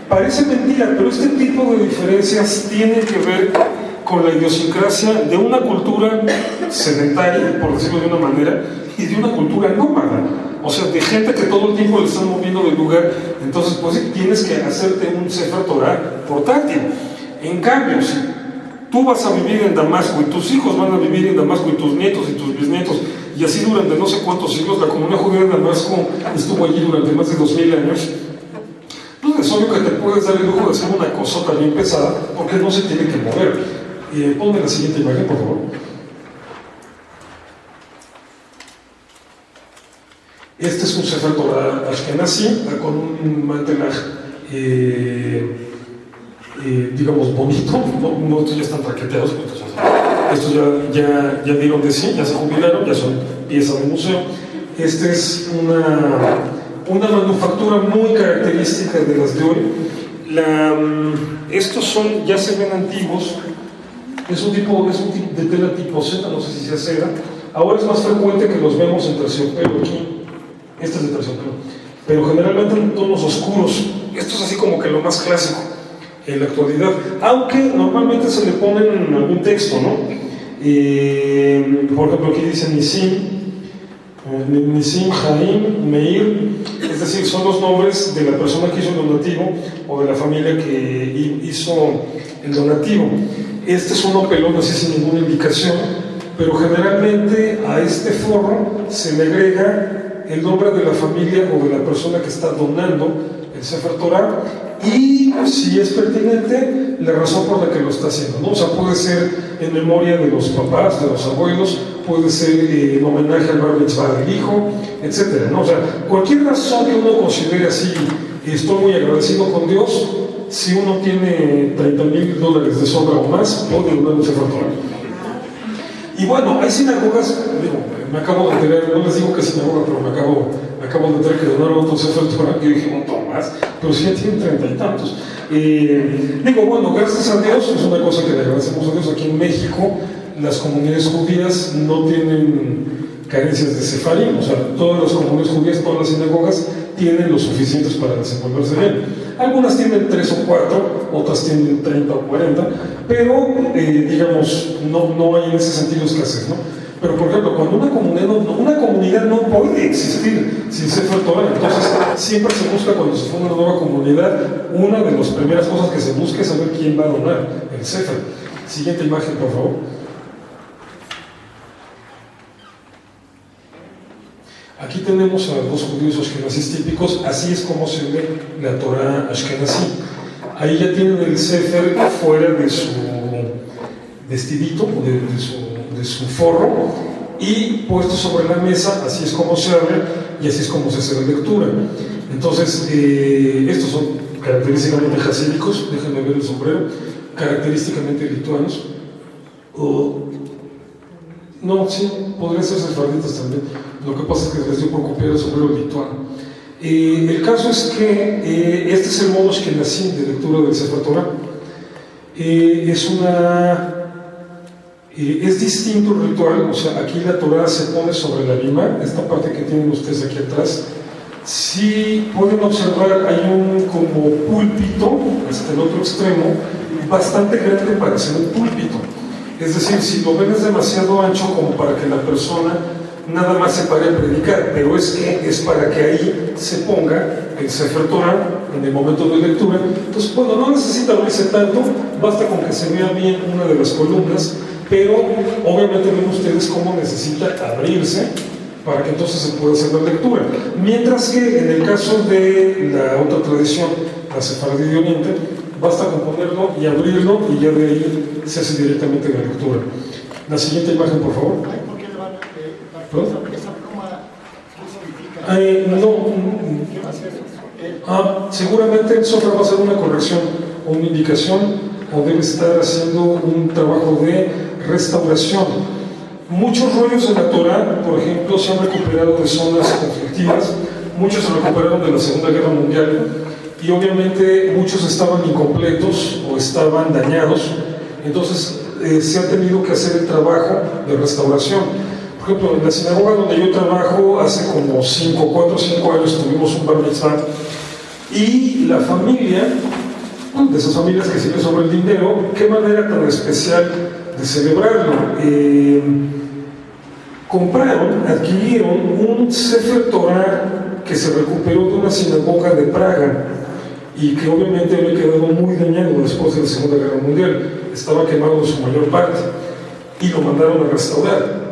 parece mentira, pero este tipo de diferencias tienen que ver con la idiosincrasia de una cultura sedentaria, por decirlo de una manera, y de una cultura nómada. O sea, de gente que todo el tiempo le están moviendo de lugar. Entonces, pues tienes que hacerte un Sefer Torah portátil. En cambio, si tú vas a vivir en Damasco y tus hijos van a vivir en Damasco y tus nietos y tus bisnietos, y así durante no sé cuántos siglos, la comunidad judía de Damasco estuvo allí durante más de 2000 años, pues es obvio que te puedes dar el lujo de hacer una cosota bien pesada, porque no se tiene que mover. Ponme la siguiente imagen, por favor. Este es un Sefer Torah ashkenazí, con un mantelaje digamos, bonito. No, estos ya están traqueteados, estos ya dieron de sí, ya se jubilaron, ya son piezas de museo. Esta es una manufactura muy característica de las de hoy. Estos ya se ven antiguos. Es un tipo de tela tipo seda, no sé si sea seda. Ahora es más frecuente que los vemos en terciopelo aquí. Este es de terciopelo, pero generalmente en tonos oscuros. Esto es así como que lo más clásico en la actualidad, aunque normalmente se le ponen algún texto, ¿no? Por ejemplo, aquí dice Nisim, Jaim, Meir, es decir, son los nombres de la persona que hizo el donativo o de la familia que hizo el donativo. Este es uno pelón así sin ninguna indicación, pero generalmente a este forro se le agrega el nombre de la familia o de la persona que está donando el Sefer Torah y, si es pertinente, la razón por la que lo está haciendo, ¿no? O sea, puede ser en memoria de los papás, de los abuelos, puede ser en homenaje al bar mitzvah del hijo, etcétera, ¿no? O sea, cualquier razón que uno considere así, estoy muy agradecido con Dios, si uno tiene $30,000 de sobra o más, puede donar un Sefer Torah. Y bueno, hay sinagogas, digo, Me acabo de enterar, no les digo que sinagoga, pero me acabo de enterar que donaron otro Sefer Torah, que yo dije, un montón más, pero sí ya tienen 30 y tantos. Digo, bueno, gracias a Dios, es una cosa que le agradecemos a Dios. Aquí en México, las comunidades judías no tienen carencias de sefarim, o sea, todas las comunidades judías, todas las sinagogas tienen lo suficientes para desenvolverse bien. Algunas tienen 3 o 4, otras tienen 30 o 40, pero digamos, no hay en ese sentido escasez, ¿no? Pero por ejemplo, cuando una comunidad no puede existir sin Sefer Torah, entonces siempre se busca, cuando se funda una nueva comunidad, una de las primeras cosas que se busca es saber quién va a donar el Sefer. Siguiente imagen, por favor. Aquí tenemos a los judíos ashkenazíes típicos, así es como se ve la Torah ashkenazí. Ahí ya tienen el Sefer fuera de su vestidito, de su forro, y puesto sobre la mesa, así es como se abre y así es como se hace la lectura. Entonces, estos son característicamente hasídicos, déjenme ver el sombrero, característicamente lituanos. No, sí, podría ser sefarditas también. Lo que pasa es que les dio por copiar el sombrero lituano. El caso es que este es el modo ashkenazí de lectura del Sefer Torah. Es distinto el ritual, o sea, aquí la Torah se pone sobre la bimá, esta parte que tienen ustedes aquí atrás. Si pueden observar, hay un como púlpito, hasta el otro extremo, bastante grande para ser un púlpito. Es decir, si lo ven es demasiado ancho como para que la persona nada más se pare a predicar, pero es para que ahí se ponga el Sefer Torah en el momento de lectura. Entonces, bueno, no necesita abrirse tanto, basta con que se vea bien una de las columnas, pero obviamente ven ustedes cómo necesita abrirse para que entonces se pueda hacer la lectura. Mientras que en el caso de la otra tradición, la Sefaradí de Oriente, basta con ponerlo y abrirlo y ya de ahí se hace directamente la lectura. La siguiente imagen, por favor. ¿Por qué le van a dar esa pluma? ¿Qué significa? ¿Qué va a hacer? Seguramente el software va a hacer una corrección o una indicación, o debe estar haciendo un trabajo de restauración. Muchos rollos de la Torah, por ejemplo, se han recuperado de zonas conflictivas, muchos se recuperaron de la Segunda Guerra Mundial, y obviamente muchos estaban incompletos o estaban dañados, entonces se ha tenido que hacer el trabajo de restauración. Por ejemplo, en la sinagoga donde yo trabajo, hace como 4 o 5 años tuvimos un bar mitzvah, y la familia, de esas familias que siguen sobre el dinero, qué manera tan especial de celebrarlo. Adquirieron un Sefer Torah que se recuperó de una sinagoga de Praga y que obviamente había quedado muy dañado después de la Segunda Guerra Mundial, estaba quemado en su mayor parte, y lo mandaron a restaurar.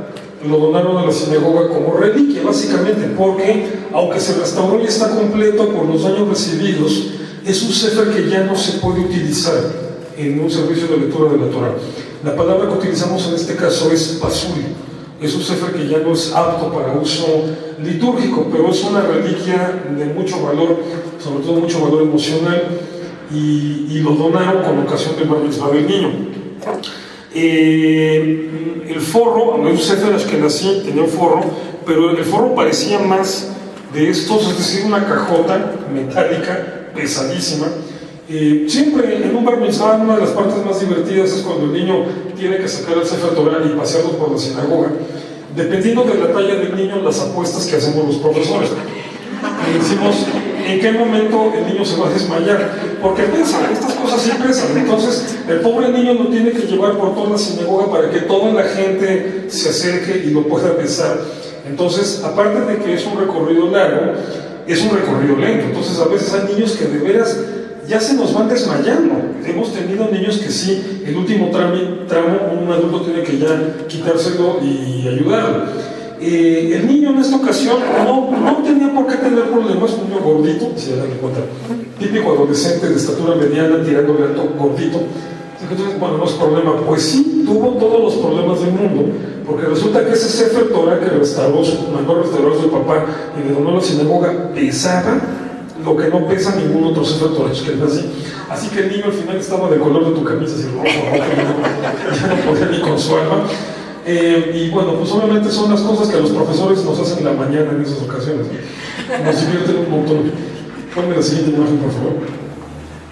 Lo donaron a la sinagoga como reliquia, básicamente, porque aunque se restauró y está completo por los daños recibidos, es un Sefer que ya no se puede utilizar en un servicio de lectura de la Torah. La palabra que utilizamos en este caso es pasul. Es un Sefer que ya no es apto para uso litúrgico, pero es una reliquia de mucho valor, sobre todo mucho valor emocional, y lo donaron con ocasión del bar mitzvah del niño. El forro, no es un Sefer ashkenazí, tenía un forro, pero el forro parecía más de estos, es decir, una cajota metálica pesadísima. Siempre en un bar mitzvah, una de las partes más divertidas es cuando el niño tiene que sacar el Sefer Torah y pasearlo por la sinagoga. Dependiendo de la talla del niño, las apuestas que hacemos los profesores. Le decimos en qué momento el niño se va a desmayar, porque pesan, estas cosas sí pesan. Entonces el pobre niño lo tiene que llevar por toda la sinagoga para que toda la gente se acerque y lo pueda besar. Entonces, aparte de que es un recorrido largo, es un recorrido lento. Entonces a veces hay niños que de veras ya se nos van desmayando. Hemos tenido niños que sí, el último tramo un adulto tiene que ya quitárselo y ayudarlo. El niño en esta ocasión no tenía por qué tener problemas, un niño gordito, si se dan cuenta, típico adolescente de estatura mediana, tirándole alto, gordito. Entonces, bueno, no es problema. Pues sí, tuvo todos los problemas del mundo, porque resulta que ese Sefer Torah que restauró, mandó a restaurar su papá y le donó a la sinagoga, pesaba lo que no pesa ningún otro Sefer Torah ashkenazí. Así que el niño al final estaba del color de tu camisa, así rojo, ya no podía ni con su alma. Y bueno, pues obviamente son las cosas que a los profesores nos hacen en la mañana en esas ocasiones. Nos divierten un montón. Ponme la siguiente imagen, por favor.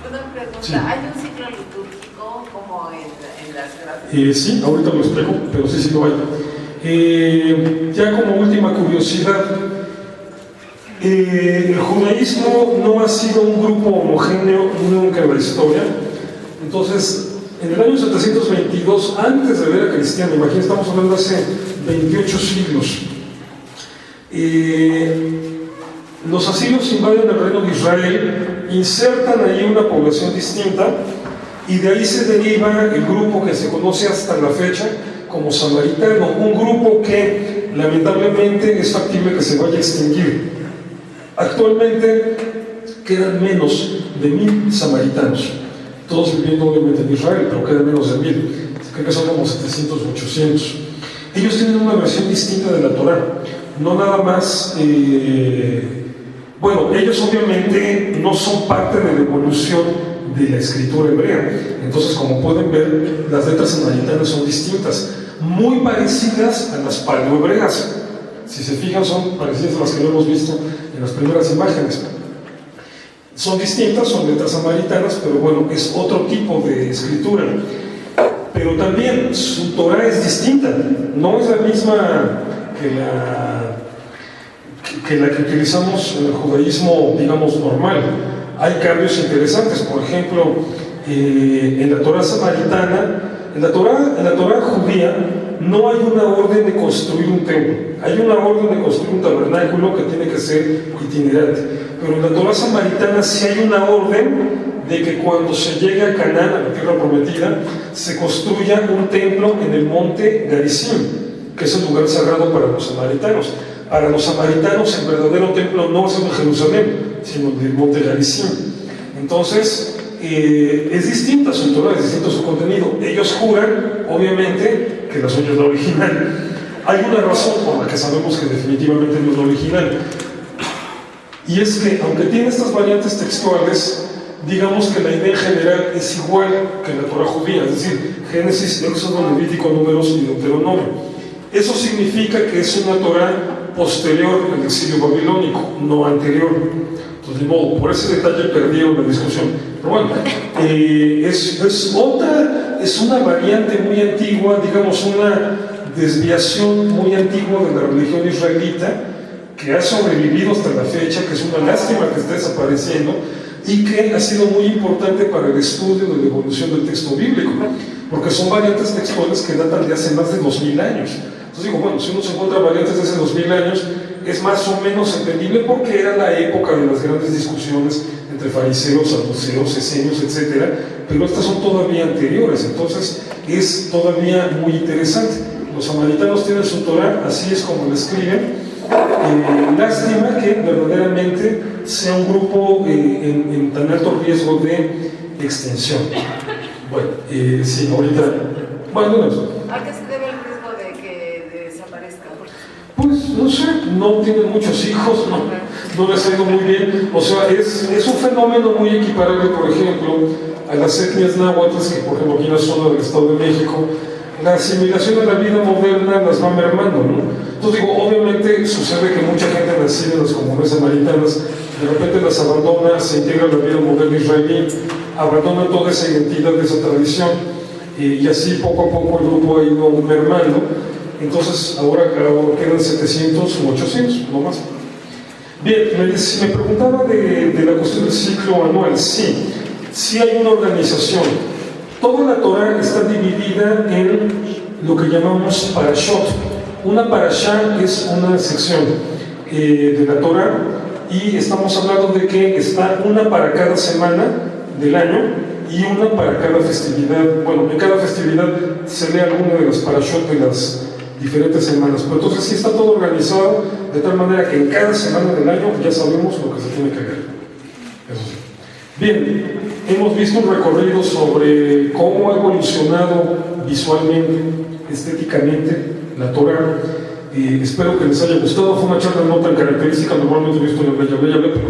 Una pregunta, Sí. ¿hay un ciclo litúrgico como en las clases? Sí, ahorita lo explico, pero sí lo hay. Ya como última curiosidad, el judaísmo no ha sido un grupo homogéneo nunca en la historia. Entonces, en el año 722, antes de la era cristiana, imagínense, estamos hablando de hace 28 siglos, los asirios invaden el reino de Israel, insertan ahí una población distinta, y de ahí se deriva el grupo que se conoce hasta la fecha como samaritano, un grupo que lamentablemente es factible que se vaya a extinguir. Actualmente quedan menos de 1000 samaritanos, todos viviendo obviamente en Israel, pero quedan menos de 1000, creo que son como 700 o 800. Ellos tienen una versión distinta de la Torá, no nada más, bueno, ellos obviamente no son parte de la evolución de la escritura hebrea, entonces como pueden ver, las letras samaritanas son distintas, muy parecidas a las paleohebreas. Si se fijan, son parecidas a las que lo hemos visto en las primeras imágenes. Son distintas, son letras samaritanas, pero bueno, es otro tipo de escritura. Pero también su Torah es distinta, no es la misma que la que utilizamos en el judaísmo, digamos, normal. Hay cambios interesantes, por ejemplo, en la Torah samaritana, en la Torah judía, no hay una orden de construir un templo, hay una orden de construir un tabernáculo que tiene que ser itinerante, pero en la Torah samaritana sí hay una orden de que cuando se llegue a Canaán, a la tierra prometida, se construya un templo en el monte Garizim, que es el lugar sagrado para los samaritanos. Para los samaritanos el verdadero templo no es en Jerusalén, sino en el monte Garizim. Entonces, es distinta su Torah, es distinto su contenido. Ellos juran, obviamente, que la suya es la original. Hay una razón por la que sabemos que definitivamente no es la original. Y es que, aunque tiene estas variantes textuales, digamos que la idea en general es igual que la Torah judía, es decir, Génesis, Éxodo, Levítico, Números y Deuteronomio. Eso significa que es una Torah posterior al exilio babilónico, no anterior. Entonces, de modo, por ese detalle perdieron la discusión. Pero bueno, es una variante muy antigua, digamos, una desviación muy antigua de la religión israelita que ha sobrevivido hasta la fecha, que es una lástima que esté desapareciendo y que ha sido muy importante para el estudio de la evolución del texto bíblico, porque son variantes textuales que datan de hace más de 2000 años. Entonces digo, bueno, si uno se encuentra variantes de hace 2000 años, es más o menos entendible porque era la época de las grandes discusiones entre fariseos, saduceos, esenios, etc. Pero estas son todavía anteriores, entonces es todavía muy interesante. Los samaritanos tienen su Torah, así es como la escriben. Lástima que verdaderamente sea un grupo en tan alto riesgo de extinción. Bueno, sí, ahorita... Bueno, no. ¿A qué se debe el riesgo de que desaparezca? Pues no sé, no tienen muchos hijos, no les ha ido muy bien. O sea, es un fenómeno muy equiparable, por ejemplo, a las etnias náhuatls, que por ejemplo aquí en la zona del Estado de México, la asimilación a la vida moderna las va mermando, ¿no? Entonces digo, obviamente sucede que mucha gente nacida en las comunidades samaritanas, de repente las abandona, se integra a la vida moderna israelí, abandona toda esa identidad, esa tradición, y así poco a poco el grupo ha ido mermando. Entonces ahora quedan 700 u 800, no más. Bien, me preguntaba de la cuestión del ciclo anual. Sí hay una organización. Toda la Torah está dividida en lo que llamamos parashot. Una parashá es una sección de la Torah, y estamos hablando de que está una para cada semana del año y una para cada festividad. Bueno, en cada festividad se lee alguna de las parashot de las diferentes semanas, pero entonces sí está todo organizado de tal manera que en cada semana del año ya sabemos lo que se tiene que ver. Eso sí. Bien, hemos visto un recorrido sobre cómo ha evolucionado visualmente, estéticamente la Torah. Espero que les haya gustado. Fue una charla no tan característica, normalmente he visto en el Bella, pero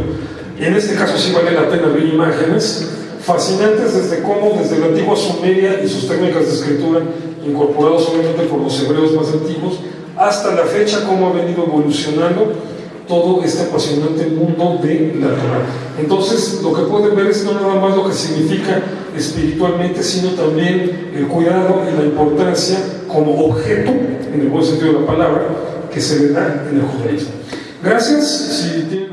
en este caso sí vale la pena ver imágenes fascinantes desde la antigua Sumeria y sus técnicas de escritura incorporados obviamente por los hebreos más antiguos, hasta la fecha cómo ha venido evolucionando todo este apasionante mundo de la Torá. Entonces, lo que pueden ver es no nada más lo que significa espiritualmente, sino también el cuidado y la importancia como objeto, en el buen sentido de la palabra, que se le da en el judaísmo. Gracias. Si tienen